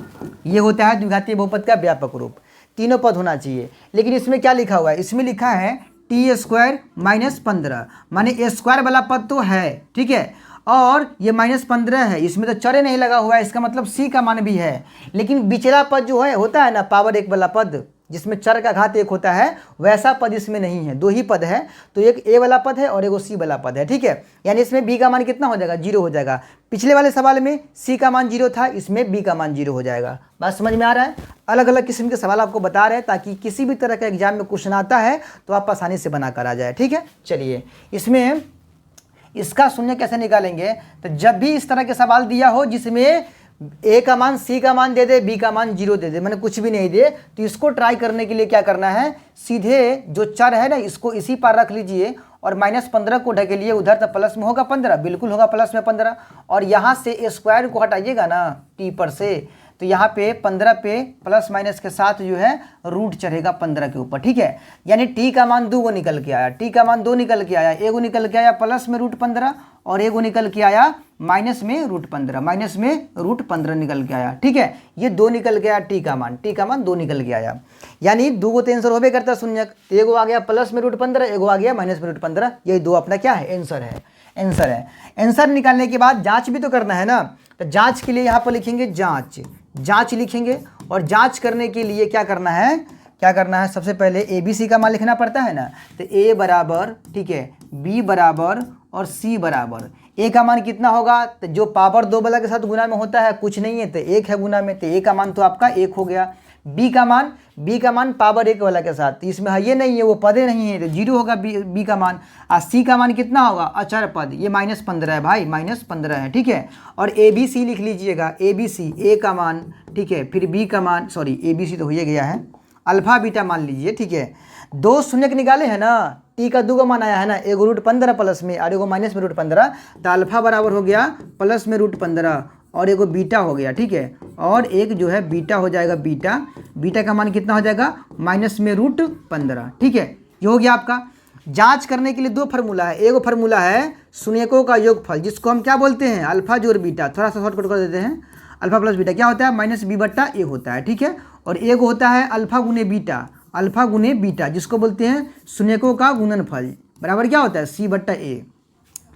ये होता है द्विघातीय बहुपद का व्यापक रूप। तीनों पद होना चाहिए, लेकिन इसमें क्या लिखा हुआ है, इसमें लिखा है t² माइनस 15, माने a² वाला पद तो है, ठीक है, और ये -15 है, इसमें तो चर नहीं लगा हुआ है, इसका मतलब c का मान भी है। लेकिन बिचला पद जो है होता है ना पावर 1 वाला पद, जिसमें चर का घात 1 होता है, वैसा पद इसमें नहीं है, 2 ही पद है, तो एक a वाला पद है और एक c वाला पद है, ठीक है। यानी इसमें b का मान कितना हो जाएगा, 0 हो जाएगा। पिछले वाले सवाल में c का मान 0 था, इसमें b का मान 0 हो जाएगा। बात समझ में आ रहा है। अलग अलग किस्म के सवाल आपको बता रहे हैं ताकि किसी भी तरह का एग्जाम में क्वेश्चन आता है तो आप आसानी से बना कर आ जाए, ठीक है। चलिए इसमें इसका शून्य कैसे निकालेंगे, तो जब भी इस तरह के सवाल दिया हो जिसमें a का मान c का मान दे दे, b का मान 0 दे दे, मैंने कुछ भी नहीं दे, तो इसको ट्राई करने के लिए क्या करना है, सीधे जो चर है ना इसको इसी पर रख लीजिए और -15 को ढकेलिए उधर, तो प्लस में होगा 15, बिल्कुल होगा प्लस में 15, और यहाँ से a² को हटाइएगा ना t पर से, तो यहाँ पे 15 पे प्लस माइनस के साथ जो है रूट चढ़ेगा 15 के ऊपर, ठीक है। यानी t का मान 2 निकल के आया, t का मान 2 निकल के आया, एगो निकल के आया प्लस में √15 और एगो निकल के आया माइनस में √15, माइनस में √15 निकल के आया, ठीक है। ये 2 निकल के आया t का मान 2 निकल के आया, यानी 2 को तो आंसर होबे करता है शून्य, एगो आ गया प्लस में √15, एगो आ गया माइनस में √15, यही 2 अपना क्या है, आंसर है, आंसर है। आंसर निकालने के बाद जांच भी तो करना है ना, तो जांच के लिए यहाँ पर लिखेंगे जांच लिखेंगे, और जांच करने के लिए क्या करना है, सबसे पहले ABC का मान लिखना पड़ता है ना, तो A बराबर, ठीक है, B बराबर और C बराबर। A का मान कितना होगा, तो जो पावर 2 वाला के साथ गुना में होता है कुछ नहीं है, तो 1 है गुना में, तो A का मान तो आपका 1 हो गया। B का मान पावर 1 वाला के साथ, तो इसमें ये नहीं है, वो पदे नहीं है, तो 0 होगा B का मान। और C का मान कितना होगा, अचर पद, ये -15 है भाई, -15 है, ठीक है। और ABC लिख लीजिएगा, ABC A का मान, ठीक है, फिर B का मान, सॉरी ABC तो हो गया है, अल्फा बीटा मान लीजिए, ठीक है। 2 शून्य निकाले हैं ना, t का 2 का मान आया है ना, एगो √15 प्लस में और एगो माइनस में √15, तो अल्फा बराबर हो गया प्लस में √15 और एगो बीटा हो गया, ठीक है, और एक जो है बीटा हो जाएगा, बीटा का मान कितना हो जाएगा, माइनस में √15, ठीक है। ये हो गया आपका। जांच करने के लिए 2 फार्मूला है, एगो फार्मूला है शून्यकों का योगफल, जिसको हम क्या बोलते हैं, अल्फा जोड़ बीटा, थोड़ा सा शॉर्टकट कर देते हैं, अल्फा प्लस बीटा क्या होता है, -b/a होता है, ठीक है। और एक होता है अल्फा गुने बीटा, जिसको बोलते हैं शून्यकों का गुणनफल, बराबर क्या होता है, c/a।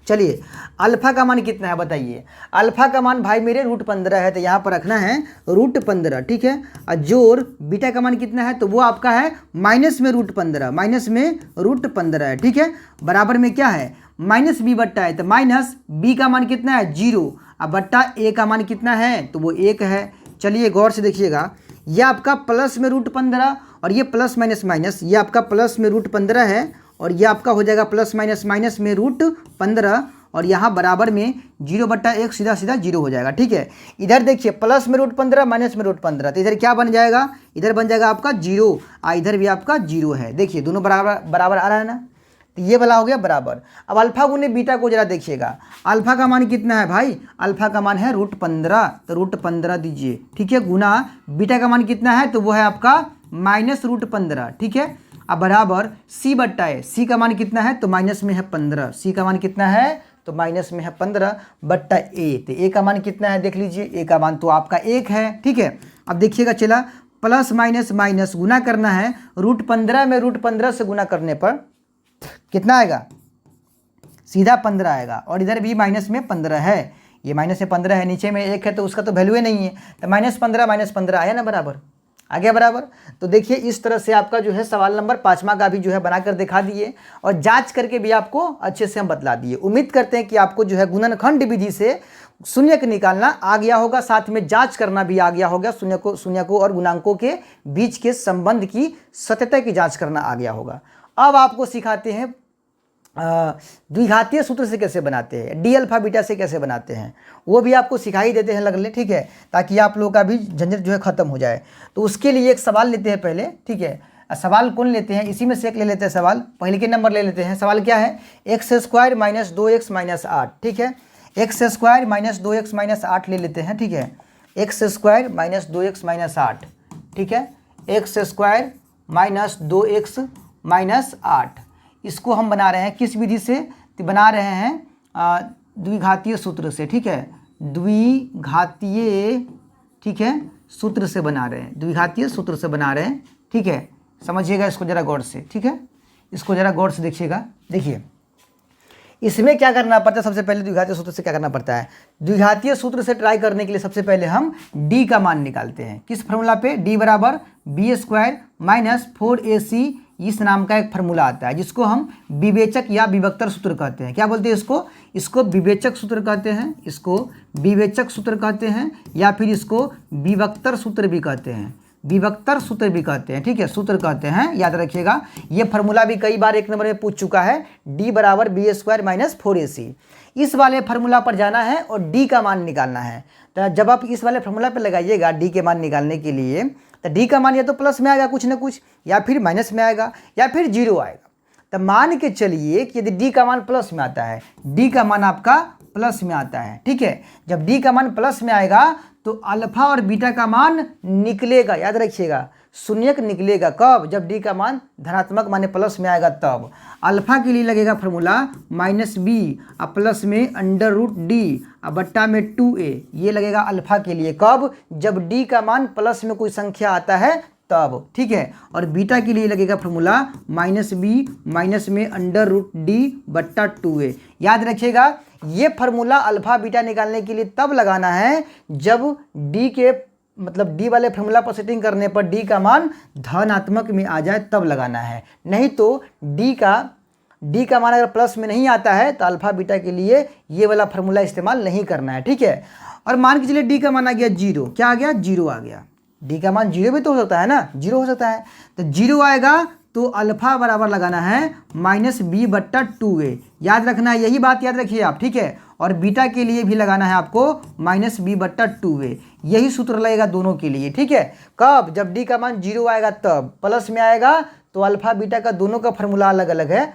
चलिए अल्फा का मान कितना है बताइए। अल्फा का मान भाई मेरे √15 है, तो यहाँ पर रखना है √15, ठीक है। और जोड़ बीटा का मान कितना है, तो वो आपका है माइनस में √15, माइनस में √15 है, ठीक है। बराबर में क्या है, माइनस बी बट्टा है, तो माइनस बी का मान कितना है 0, अब बट्टा ए का मान कितना है, तो वो 1 है। चलिए गौर से देखिएगा, ये आपका प्लस में √15 और ये प्लस माइनस माइनस, ये आपका प्लस में √15 है और ये आपका हो जाएगा प्लस माइनस माइनस में √15 और यहाँ बराबर में 0/1 सीधा सीधा 0 हो जाएगा, ठीक है। इधर देखिए प्लस में √15 माइनस में √15, तो इधर क्या बन जाएगा, इधर बन जाएगा आपका 0 और इधर भी आपका 0 है। देखिए दोनों बराबर बराबर आ रहा है ना, तो ये वाला हो गया बराबर। अब अल्फा गुने बीटा को जरा देखिएगा, अल्फा का मान कितना है भाई, अल्फा का मान है √15, तो √15 दीजिए, ठीक है, गुना बीटा का मान कितना है, तो वो है आपका माइनस √15, ठीक है। अब बराबर सी बट्टा है, सी का मान कितना है, तो माइनस में है 15, सी का मान कितना है, तो माइनस में है 15 बट्टा ए, तो ए का मान कितना है देख लीजिए, ए का मान तो आपका 1 है, ठीक है। अब देखिएगा चला प्लस माइनस माइनस गुना करना है, √15 में √15 से गुना करने पर कितना आएगा, सीधा 15 आएगा और इधर भी माइनस में 15 है, ये माइनस में 15 है, नीचे में 1 है तो उसका तो वैल्यू ही नहीं है, तो -15 आया ना बराबर, आ गया बराबर। तो देखिए इस तरह से आपका जो है सवाल नंबर 5वां का भी जो है बनाकर दिखा दिए और जांच करके भी आपको अच्छे से हम बतला दिए। उम्मीद करते हैं कि आपको जो है गुणनखंड विधि से शून्य निकालना आ गया होगा, साथ में जांच करना भी आ गया होगा, शून्य को और गुणांकों के बीच के संबंध की सत्यता की जाँच करना आ गया होगा। अब आपको सिखाते हैं द्विघातीय सूत्र से कैसे बनाते हैं, डी अल्फा बीटा से कैसे बनाते हैं, वो भी आपको सिखा ही देते हैं लगले, ठीक है, ताकि आप लोगों का भी झंझट जो है ख़त्म हो जाए। तो उसके लिए एक सवाल लेते हैं पहले, ठीक है। सवाल कौन लेते हैं, इसी में से एक ले लेते हैं सवाल, पहले के नंबर ले लेते हैं। सवाल क्या है, x² - 2x - 8, ठीक है, x² - 2x - 8 ले लेते हैं, ठीक है, x² - 2x - 8, ठीक है, x² - 2x - 8, इसको हम बना रहे हैं किस विधि से, तो बना रहे हैं द्विघातीय सूत्र से, ठीक है, द्विघातीय, ठीक है, सूत्र से बना रहे हैं, द्विघातीय सूत्र से बना रहे हैं, ठीक है। समझिएगा इसको ज़रा गौर से, ठीक है, इसको ज़रा गौर से देखिएगा। देखिए इसमें क्या करना पड़ता है, सबसे पहले द्विघातीय सूत्र से क्या करना पड़ता है, द्विघातीय सूत्र से ट्राई करने के लिए सबसे पहले हम d का मान निकालते हैं, किस फार्मूला पे, d बराबर b² - 4ac, इस नाम का एक फार्मूला आता है जिसको हम विवेचक या विभक्तर सूत्र कहते हैं। क्या बोलते हैं इसको, इसको विवेचक सूत्र कहते हैं, इसको विवेचक सूत्र कहते हैं या फिर इसको विभक्तर सूत्र भी कहते हैं, विभक्तर सूत्र भी कहते हैं, ठीक है, सूत्र कहते हैं, याद रखिएगा। ये फार्मूला भी कई बार 1 नंबर में पूछ चुका है, d बराबर b² - 4ac, इस वाले फार्मूला पर जाना है और d का मान निकालना है। तो जब आप इस वाले फार्मूला पर लगाइएगा d के मान निकालने के लिए, तो d का मान या तो प्लस में आएगा कुछ ना कुछ, या फिर माइनस में आएगा, या फिर 0 आएगा। तो मान के चलिए कि यदि d का मान प्लस में आता है, d का मान आपका प्लस में आता है, ठीक है, जब d का मान प्लस में आएगा तो अल्फा और बीटा का मान निकलेगा, याद रखिएगा, शून्यक निकलेगा। कब, जब d का मान धनात्मक माने प्लस में आएगा तब। अल्फा के लिए लगेगा फार्मूला -b और प्लस में √d और बट्टा में 2a, ये लगेगा अल्फा के लिए। कब, जब d का मान प्लस में कोई संख्या आता है तब, ठीक है। और बीटा के लिए लगेगा फार्मूला -b माइनस में √d बट्टा 2a। याद रखिएगा ये फार्मूला अल्फा बीटा निकालने के लिए तब लगाना है जब d के मतलब d वाले फार्मूला पर सेटिंग करने पर d का मान धनात्मक में आ जाए तब लगाना है, नहीं तो d का मान अगर प्लस में नहीं आता है तो अल्फा बीटा के लिए ये वाला फार्मूला इस्तेमाल नहीं करना है, ठीक है। और मान के चलिए d का मान आ गया 0, क्या आ गया, 0 आ गया, d का मान 0 भी तो हो सकता है ना, 0 हो सकता है, तो 0 आएगा तो अल्फा बराबर लगाना है -b बट्टा 2a, याद रखना है, यही बात याद रखिए आप, ठीक है। और बीटा के लिए भी लगाना है आपको -b बट्टा 2a, यही सूत्र लगेगा दोनों के लिए, ठीक है। कब, जब d का मान 0 आएगा तब, प्लस में आएगा तो अल्फा बीटा का दोनों का फार्मूला अलग अलग है,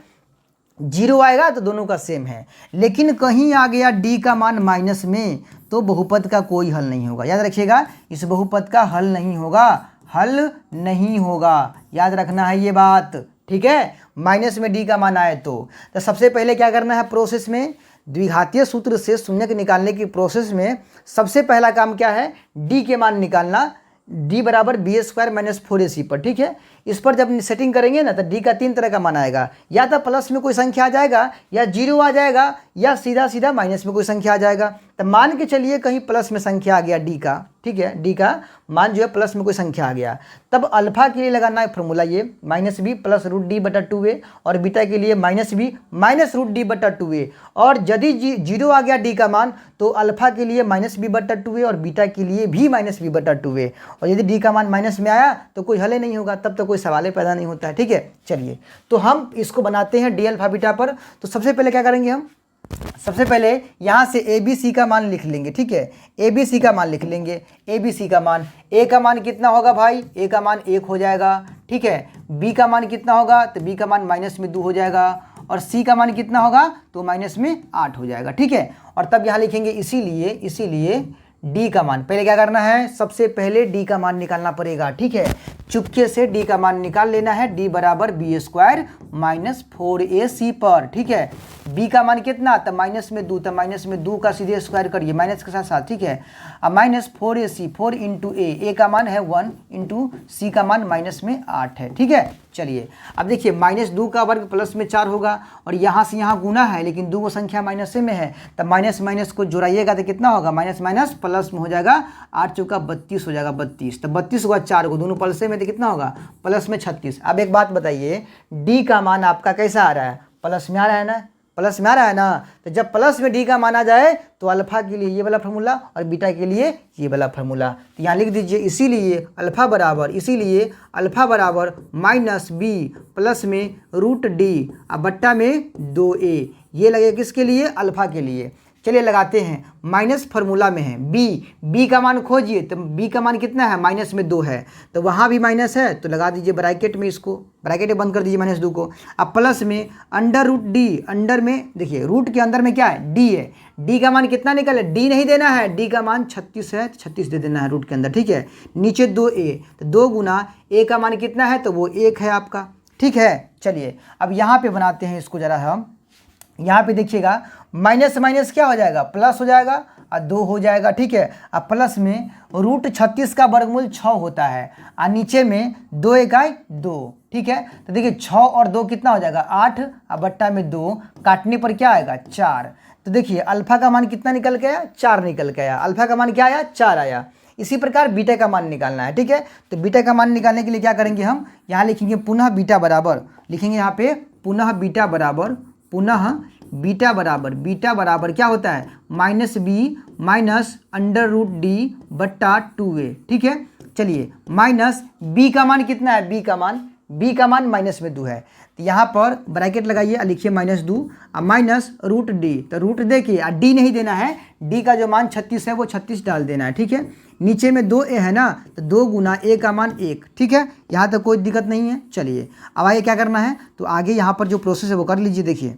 0 आएगा तो दोनों का सेम है, लेकिन कहीं आ गया d का मान माइनस में तो बहुपद का कोई हल नहीं होगा। याद रखिएगा इस बहुपद का हल नहीं होगा, हल नहीं होगा, याद रखना है ये बात, ठीक है। माइनस में d का मान आए तो सबसे पहले क्या करना है, प्रोसेस में द्विघातीय सूत्र से शून्यक निकालने की प्रोसेस में सबसे पहला काम क्या है, d के मान निकालना, d बराबर b² - 4ac पर, ठीक है। इस पर जब सेटिंग करेंगे ना तो डी का 3 तरह का मान आएगा, या तो प्लस में कोई संख्या आ जाएगा, या जीरो आ जाएगा, या सीधा सीधा माइनस में कोई संख्या आ जाएगा। तो मान के चलिए कहीं प्लस में संख्या आ गया डी का, ठीक है, डी का मान जो है प्लस में कोई संख्या आ गया, तब अल्फा के लिए लगाना है फॉर्मूला ये minus B plus root D बटा 2a, और बीटा के लिए minus B minus root D बटा 2a। और यदि जीरो आ गया डी का मान तो अल्फा के लिए माइनस बी बटा 2a और बीटा के लिए भी माइनस बी बटा 2a। और यदि डी का मान माइनस में आया तो कोई हल ही नहीं होगा, तब तो कोई सवाल ही पैदा नहीं होता है। ठीक है, चलिए तो हम इसको बनाते हैं डी अल्फा बीटा पर। तो सबसे पहले क्या करेंगे हम, सबसे पहले यहाँ से ए बी सी का मान लिख लेंगे। ठीक है, ए बी सी का मान लिख लेंगे। ए बी सी का मान, ए का मान कितना होगा भाई, ए का मान 1 हो जाएगा। ठीक है, बी का मान कितना होगा, तो बी का मान माइनस में 2 हो जाएगा, और सी का मान कितना होगा तो माइनस में 8 हो जाएगा। ठीक है, और तब यहाँ लिखेंगे इसीलिए डी का मान, पहले क्या करना है, सबसे पहले डी का मान निकालना पड़ेगा। ठीक है, चुपके से डी का मान निकाल लेना है, डी बराबर बी स्क्वायर माइनस 4ac पर। ठीक है, बी का मान कितना, तो माइनस में 2, तो माइनस में 2 का सीधे स्क्वायर करिए माइनस के साथ साथ। ठीक है, अब माइनस 4ac, 4 इंटू ए का मान है 1 इंटू सी का मान माइनस में 8 है। ठीक है, चलिए अब देखिए माइनस 2 का वर्ग प्लस में 4 होगा, और यहाँ से यहाँ गुना है लेकिन 2 संख्या माइनस में है, तब माइनस माइनस को जोड़ाइएगा तो कितना होगा, माइनस माइनस प्लस में हो जाएगा, 8 चौका 32 हो जाएगा 32, तो 32 होगा 4 को, दोनों प्लस में तो कितना होगा प्लस में 36। अब एक बात बताइए, डी का मान आपका कैसा आ रहा है, प्लस में आ रहा है ना, प्लस में आ रहा है ना, तो जब प्लस में डी का मान आ जाए तो अल्फा के लिए ये वाला फार्मूला और बीटा के लिए ये वाला फार्मूला, तो यहाँ लिख दीजिए इसीलिए अल्फा बराबर माइनस बी प्लस में रूट डी अब बट्टा में 2a, ये लगे किसके लिए, अल्फा के लिए। चलिए लगाते हैं, माइनस फार्मूला में है बी का मान खोजिए, तो बी का मान कितना है, माइनस में 2 है, तो वहाँ भी माइनस है तो लगा दीजिए ब्रैकेट में, इसको ब्रैकेट में बंद कर दीजिए माइनस 2 को। अब प्लस में अंडर रूट डी, अंडर में देखिए रूट के अंदर में क्या है, डी है, डी का मान कितना निकले, डी नहीं देना है, डी का मान 36 है, 36 दे देना है रूट के अंदर। ठीक है, नीचे 2a, तो 2 गुना ए का मान कितना है, तो वो 1 है आपका। ठीक है, चलिए अब यहाँ पे बनाते हैं इसको जरा हम, यहाँ पे देखिएगा माइनस माइनस क्या हो जाएगा, प्लस हो जाएगा और 2 हो जाएगा। ठीक है, अब प्लस में रूट 36 का वर्गमूल 6 होता है, और नीचे में 2 इकाई 2। ठीक है, तो देखिए 6 और 2 कितना हो जाएगा 8, और बट्टा में 2 काटने पर क्या आएगा 4। तो देखिए अल्फा का मान कितना निकल के आया, 4 निकल के आया, अल्फा का मान क्या आया 4 आया। इसी प्रकार बीटा का मान निकालना है। ठीक है, तो बीटा का मान निकालने के लिए क्या करेंगे हम, यहाँ लिखेंगे पुनः बीटा बराबर, लिखेंगे यहाँ पे पुनः बीटा बराबर क्या होता है, minus B minus under root D बट्टा 2a। ठीक है, चलिए माइनस बी का मान कितना है, बी का मान माइनस में 2 है, तो यहाँ पर ब्रैकेट लगाइए और लिखिए माइनस 2 और माइनस रूट डी, तो रूट देखिए और डी नहीं देना है, डी का जो मान 36 है वो 36 डाल देना है। ठीक है, नीचे में 2a है ना, तो 2 गुना a का मान 1। ठीक है, यहाँ तक कोई दिक्कत नहीं है। चलिए अब आगे क्या करना है, तो आगे यहाँ पर जो प्रोसेस है वो कर लीजिए। देखिए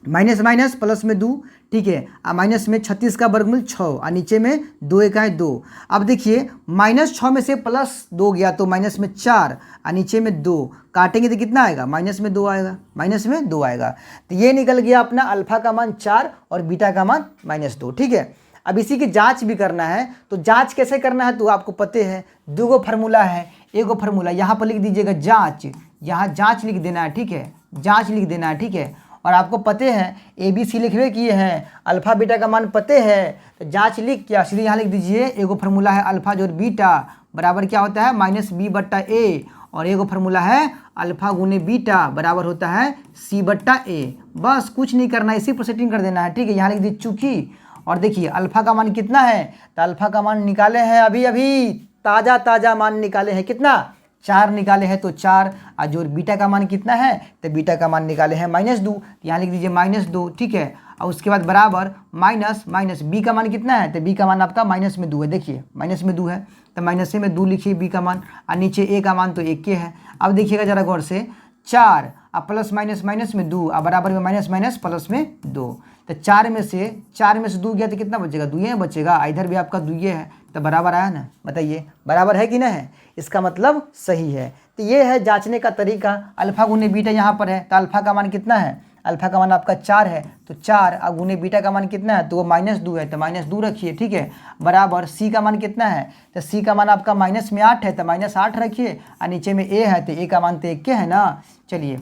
माइनस माइनस प्लस में 2, ठीक है, और माइनस में 36 का वर्गमूल 6, और नीचे में 2 इकाई 2। अब देखिए माइनस 6 में से प्लस 2 गया तो माइनस में 4, और नीचे में 2 काटेंगे तो कितना आएगा, माइनस में 2 आएगा, माइनस में 2 आएगा। तो ये निकल गया अपना अल्फा का मान 4 और बीटा का मान माइनस 2। ठीक है, अब इसी की जांच भी करना है, तो जांच कैसे करना है तो आपको पते है, 2 फार्मूला है, एक फार्मूला यहाँ पर लिख दीजिएगा जांच, यहाँ जांच लिख देना है। ठीक है, जांच लिख देना है। ठीक है, और आपको पते हैं ABC लिखवे किए हैं, अल्फा बीटा का मान पते हैं, तो जांच लिख क्या सीधे यहाँ लिख दीजिए, एगो फार्मूला है अल्फा जोड़ बीटा बराबर क्या होता है माइनस बी बट्टा ए, और एगो फार्मूला है अल्फा गुने बीटा बराबर होता है सी बट्टा ए। बस कुछ नहीं करना, इसी पर सेटिंग कर देना है। ठीक है, यहाँ लिख दीजिए चूँकि, और देखिए अल्फा का मान कितना है, तो अल्फा का मान निकाले हैं अभी ताज़ा मान निकाले हैं, कितना 4 निकाले हैं तो 4, और जो बीटा का मान कितना है, तो बीटा का मान निकाले हैं -2, यहाँ लिख दीजिए -2। ठीक है, और उसके बाद बराबर माइनस बी का मान कितना है, तो बी का मान आपका माइनस में 2 है। देखिए माइनस में 2 है तो माइनस में 2 लिखिए बी का मान, और नीचे ए का मान तो 1 के है। अब देखिएगा जरा गौर से, 4 और प्लस माइनस में 2 और बराबर में माइनस प्लस में 2, तो 4 में से 2 गया तो कितना बचेगा, 2 बचेगा, इधर भी आपका 2 है, तो बराबर आया ना, बताइए बराबर है कि ना है, इसका मतलब सही है। तो ये है जांचने का तरीका। अल्फा गुने बीटा यहाँ पर है, तो अल्फा का मान कितना है, अल्फा का मान आपका 4 है तो 4 अब गुने बीटा का मान कितना है तो वो -2 है तो -2 रखिए, ठीक है, बराबर सी का मान कितना है तो सी का मान आपका माइनस में 8 है तो -8 रखिए और नीचे में ए है तो ए का मान तो 1 है ना। चलिए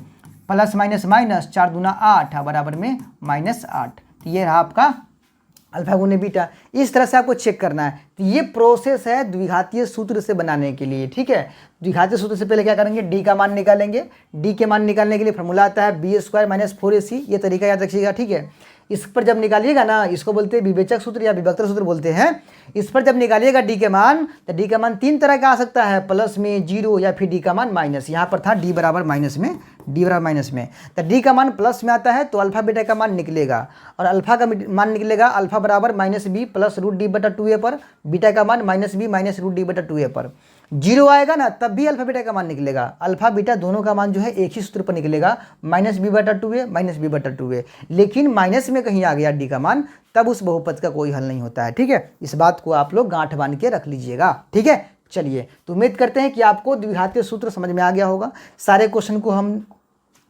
प्लस माइनस माइनस 4 दूना 8 बराबर में -8, तो ये रहा आपका अल्फा गुने बीटा। इस तरह से आपको चेक करना है। तो ये प्रोसेस है द्विघातीय सूत्र से बनाने के लिए, ठीक है। द्विघातीय सूत्र से पहले क्या करेंगे, डी का मान निकालेंगे। डी के मान निकालने के लिए फॉर्मूला आता है b² - 4ac, ये तरीका याद रखिएगा, ठीक है। इस पर जब निकालिएगा ना, इसको बोलते हैं विवेचक सूत्र या विभक्तर सूत्र बोलते हैं। इस पर जब निकालिएगा डी के मान, तो डी का मान 3 तरह का आ सकता है, प्लस में, 0 या फिर डी का मान माइनस। यहाँ पर था डी बराबर माइनस में, डी बराबर माइनस में। तो डी का मान प्लस में आता है तो अल्फा बीटा का मान निकलेगा, और अल्फा का मान निकलेगा अल्फा बराबर -b प्लस √d/2a पर, बीटा का मान -b - √d/2a पर। 0 आएगा ना तब भी अल्फा बीटा का मान निकलेगा। अल्फा बीटा दोनों का मान जो है एक ही सूत्र पर निकलेगा, -b/2a -b/2a। लेकिन माइनस में कहीं आ गया डी का मान, तब उस बहुपद का कोई हल नहीं होता है, ठीक है। इस बात को आप लोग गांठ बांध के रख लीजिएगा, ठीक है। चलिए, तो उम्मीद करते हैं कि आपको द्विघातीय सूत्र समझ में आ गया होगा। सारे क्वेश्चन को हम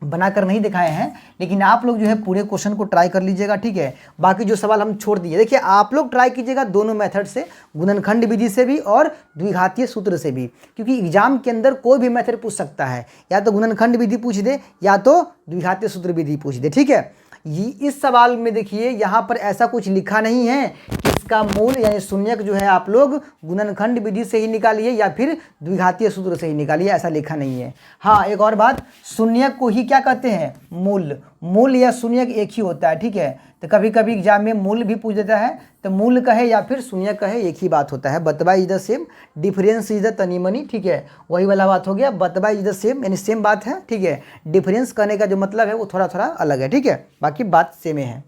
बनाकर नहीं दिखाए हैं, लेकिन आप लोग जो है पूरे क्वेश्चन को ट्राई कर लीजिएगा, ठीक है। बाकी जो सवाल हम छोड़ दिए, देखिए आप लोग ट्राई कीजिएगा दोनों मेथड से, गुणनखंड विधि से भी और द्विघातीय सूत्र से भी, क्योंकि एग्जाम के अंदर कोई भी मेथड पूछ सकता है, या तो गुणनखंड विधि पूछ दे या तो द्विघातीय सूत्र विधि पूछ दे, ठीक है। इस सवाल में देखिए यहाँ पर ऐसा कुछ लिखा नहीं है कि इसका मूल यानी शून्यक जो है आप लोग गुणनखंड विधि से ही निकालिए या फिर द्विघातीय सूत्र से ही निकालिए, ऐसा लिखा नहीं है। हाँ, एक और बात, शून्यक को ही क्या कहते हैं, मूल। मूल या शून्यक एक ही होता है, ठीक है। तो कभी कभी एग्जाम में मूल भी पूछ देता है, तो मूल कहे या फिर शून्यक कहे एक ही बात होता है। बतवा is the same, difference is the तनी मनी, ठीक है, वही वाला बात हो गया। बतवा इज द सेम यानी सेम बात है, ठीक है। डिफरेंस कहने का जो मतलब है वो थोड़ा थोड़ा अलग है, ठीक है, बाकी बात सेम है।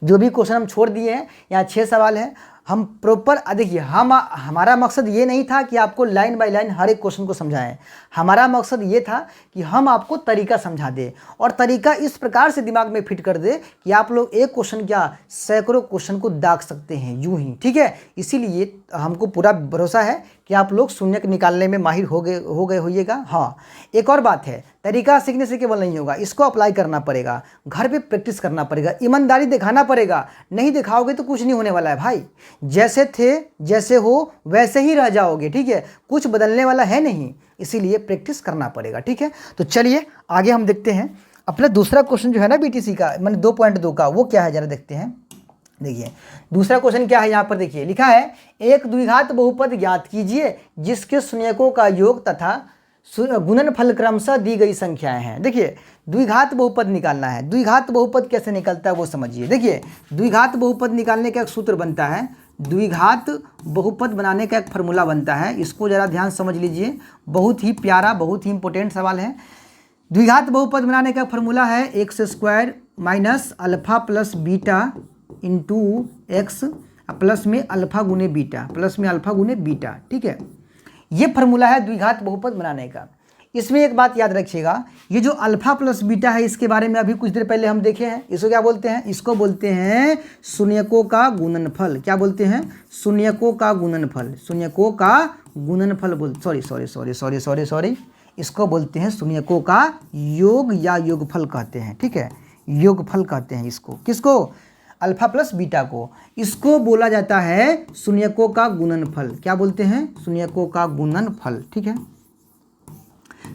जो भी क्वेश्चन हम छोड़ दिए हैं, यहाँ 6 सवाल हैं, हम प्रॉपर देखिए, हमारा मकसद ये नहीं था कि आपको लाइन बाय लाइन हर एक क्वेश्चन को समझाएं। हमारा मकसद ये था कि हम आपको तरीका समझा दें, और तरीका इस प्रकार से दिमाग में फिट कर दे कि आप लोग एक क्वेश्चन क्या सैकड़ों क्वेश्चन को दाग सकते हैं यूं ही, ठीक है। इसीलिए हमको पूरा भरोसा है कि आप लोग शून्यक निकालने में माहिर हो गए होइएगा। हाँ, एक और बात है, तरीका सीखने से केवल नहीं होगा, इसको अप्लाई करना पड़ेगा, घर पे प्रैक्टिस करना पड़ेगा, ईमानदारी दिखाना पड़ेगा। नहीं दिखाओगे तो कुछ नहीं होने वाला है भाई। जैसे थे जैसे हो वैसे ही रह जाओगे, ठीक है, कुछ बदलने वाला है नहीं, इसीलिए प्रैक्टिस करना पड़ेगा, ठीक है। तो चलिए आगे हम देखते हैं अपना दूसरा क्वेश्चन जो है ना बीटीसी का, मैंने 2.2 का, वो क्या है जरा देखते हैं। देखिए दूसरा क्वेश्चन क्या है, यहाँ पर देखिए लिखा है, एक द्विघात बहुपद ज्ञात कीजिए जिसके शून्यकों का योग तथा गुणनफल क्रमशः दी गई संख्याएं हैं। देखिए द्विघात बहुपद निकालना है। द्विघात बहुपद कैसे निकलता है वो समझिए। देखिए द्विघात बहुपद निकालने का एक सूत्र बनता है, द्विघात बहुपद बनाने का एक फार्मूला बनता है। इसको ज़रा ध्यान समझ लीजिए, बहुत ही प्यारा, बहुत ही इंपॉर्टेंट सवाल है। द्विघात बहुपद बनाने का फार्मूला है x² - alpha plus beta into x plus में अल्फा गुने बीटा, प्लस में अल्फा गुने बीटा, ठीक है। ये फार्मूला है द्विघात बहुपद बनाने का। इसमें एक बात याद रखिएगा, ये जो अल्फा प्लस बीटा है इसके बारे में अभी कुछ देर पहले हम देखे हैं। इसको क्या बोलते हैं, इसको बोलते हैं शून्यकों का गुणनफल। क्या बोलते हैं, शून्यकों का गुणनफल। शून्यकों का गुणनफल बोल सॉरी इसको बोलते हैं शून्यकों का योग या योगफल कहते हैं, ठीक है, योगफल कहते हैं इसको। किसको, अल्फा प्लस बीटा को। इसको बोला जाता है शून्यकों का गुणनफल। क्या बोलते हैं, शून्यकों का गुणनफल, ठीक है,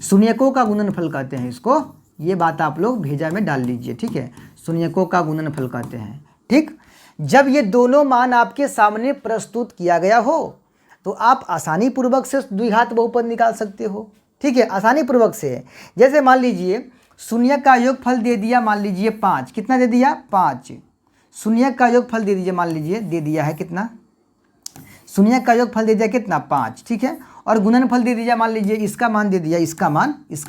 शून्यकों का गुणनफल कहते हैं इसको। ये बात आप लोग भेजा में डाल लीजिए, ठीक है, शून्यकों का गुणनफल कहते हैं, ठीक। जब ये दोनों मान आपके सामने प्रस्तुत किया गया हो तो आप आसानी पूर्वक से द्विघात बहुपद निकाल सकते हो, ठीक है, आसानी पूर्वक से। जैसे मान लीजिए शून्य का योगफल दे दिया, मान लीजिए 5, कितना दे दिया, 5। शून्य का योगफल दे दीजिए, मान लीजिए दे दिया है कितना, शून्य का योगफल दे दिया कितना, 5, ठीक है। और गुणनफल दे दीजिए, मान लीजिए इसका मान दे दिया, इसका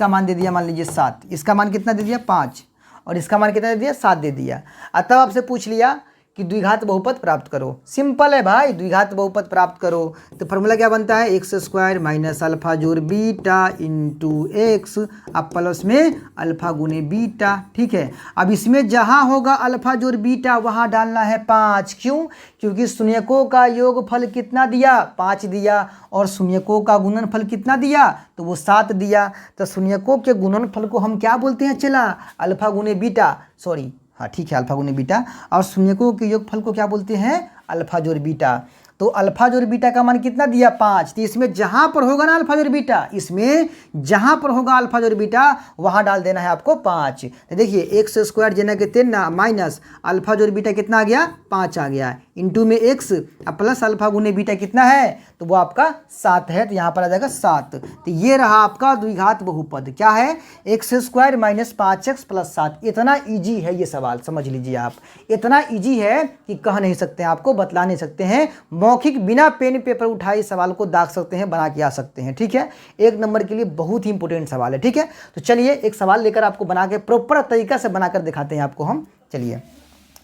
मान दे दिया मान लीजिए 7, इसका मान कितना दे दिया 5, और इसका मान कितना दे दिया 7 दे दिया। तब आपसे पूछ लिया कि द्विघात बहुपद प्राप्त करो। सिंपल है भाई, द्विघात बहुपद प्राप्त करो। तो फॉर्मूला क्या बनता है, एक्स स्क्वायर माइनस अल्फा जोड़ बीटा इंटू एक्स, अब प्लस में अल्फा गुने बीटा। ठीक है, अब इसमें जहाँ होगा अल्फा जोड़ बीटा वहाँ डालना है 5। क्यों? क्योंकि शून्यकों का योगफल कितना दिया, 5 दिया, और शून्यकों का गुणनफल कितना दिया, तो वो 7 दिया। तो शून्यकों के गुणनफल को हम क्या बोलते हैं, चला अल्फा गुने बीटा, सॉरी हाँ ठीक है अल्फा गुने बीटा, और शून्यकों के योगफल को क्या बोलते हैं, अल्फा जोड़ बीटा। तो अल्फा जोड़ बीटा का मान कितना दिया, 5। तो इसमें जहाँ पर होगा ना अल्फा जोड़ बीटा, इसमें जहाँ पर होगा अल्फा जोड़ बीटा वहाँ डाल देना है आपको 5। तो देखिए एक्स स्क्वायर जेना के 3 माइनस अल्फा जोड़ बीटा कितना आ गया, 5 आ गया, इंटू में एक्स अब प्लस अल्फा गुने बीटा कितना है, तो वो आपका 7 है। तो यहाँ पर आ जाएगा 7। तो ये रहा आपका द्विघात बहुपद, क्या है, x square minus 5x plus 7। इतना ईजी है ये सवाल, समझ लीजिए आप, इतना ईजी है कि कह नहीं सकते हैं, आपको बतला नहीं सकते हैं, मौखिक बिना पेन पेपर उठाए सवाल को दाग सकते हैं, बना के आ सकते हैं। ठीक है, 1 नंबर के लिए बहुत ही इंपॉर्टेंट सवाल है। ठीक है, तो चलिए एक सवाल लेकर आपको बना के प्रॉपर तरीका से बनाकर दिखाते हैं आपको हम। चलिए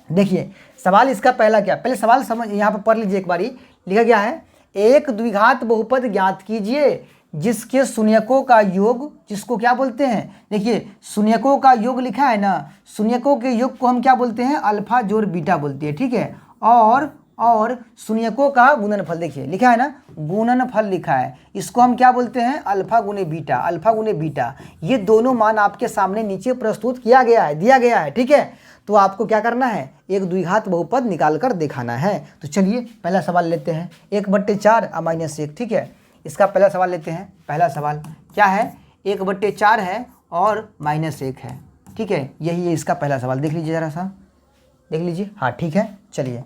देखिए सवाल इसका पहला क्या, पहले सवाल समझ यहाँ पर पढ़ लीजिए एक बारी। लिखा गया है, एक द्विघात बहुपद ज्ञात कीजिए जिसके शून्यकों का योग, जिसको क्या बोलते हैं, देखिए शून्यकों का योग लिखा है ना, शून्यकों के योग को हम क्या बोलते हैं, अल्फा जोड़ बीटा बोलते हैं। ठीक है, और शून्यकों का गुणनफल, देखिए लिखा है ना गुणनफल लिखा है, इसको हम क्या बोलते हैं, अल्फा गुने बीटा, अल्फा गुने बीटा। ये दोनों मान आपके सामने नीचे प्रस्तुत किया गया है, दिया गया है। ठीक है, तो आपको क्या करना है, एक द्विघात बहुपद निकाल कर दिखाना है। तो चलिए पहला सवाल लेते हैं, 1/4 माइनस 1। ठीक है, इसका पहला सवाल लेते हैं। पहला सवाल क्या है, 1/4 है और माइनस 1 है। ठीक है, यही है इसका पहला सवाल, देख लीजिए ज़रा सा, देख लीजिए। हाँ ठीक है, चलिए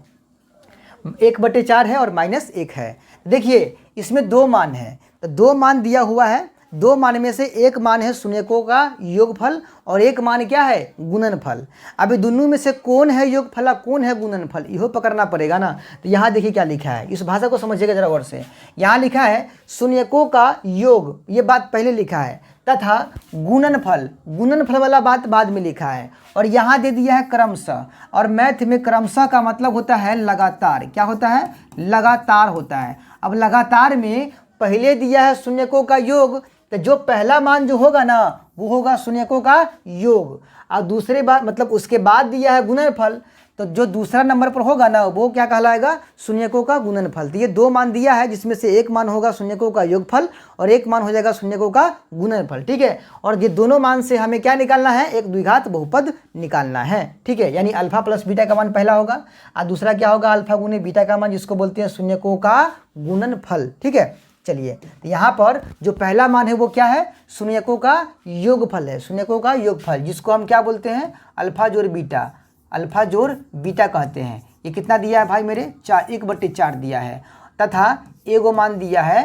1/4 है और माइनस 1 है। देखिए इसमें 2 मान है, तो 2 मान दिया हुआ है, 2 मान में से एक मान है शून्यकों का योगफल और एक मान क्या है, गुणनफल। अभी दोनों में से कौन है योगफल, कौन है गुणनफल, इहो पकड़ना पड़ेगा ना। तो यहाँ देखिए क्या लिखा है, इस भाषा को समझिएगा जरा गौर से। यहाँ लिखा है शून्यकों का योग, ये बात पहले लिखा है, तथा गुणनफल, गुणनफल वाला बात बाद में लिखा है, और यहाँ दे दिया है क्रमशः। और मैथ में क्रमशः का मतलब होता है लगातार, क्या होता है, लगातार होता है। अब लगातार में पहले दिया है शून्यकों का योग, तो जो पहला मान जो होगा ना वो होगा शून्यकों का योग, और दूसरे बार मतलब उसके बाद दिया है गुणनफल, तो जो दूसरा नंबर पर होगा ना वो क्या कहलाएगा, शून्यकों का गुणनफल। तो ये 2 मान दिया है, जिसमें से एक मान होगा शून्यकों का योगफल और एक मान हो जाएगा शून्यकों का गुणनफल। ठीक है, और ये दोनों मान से हमें क्या निकालना है, एक द्विघात बहुपद निकालना है। ठीक है, यानी अल्फा प्लस बीटा का मान पहला होगा और दूसरा क्या होगा, अल्फा गुने बीटा का मान, जिसको बोलते हैं शून्यकों का गुणनफल। ठीक है, चलिए तो यहाँ पर जो पहला मान है वो क्या है, शून्यकों का योगफल है, शून्यकों का योगफल, जिसको हम क्या बोलते हैं, अल्फा जोड़ बीटा, अल्फा जोड़ बीटा कहते हैं। ये कितना दिया है भाई मेरे, 1/4 दिया है, तथा एगो मान दिया है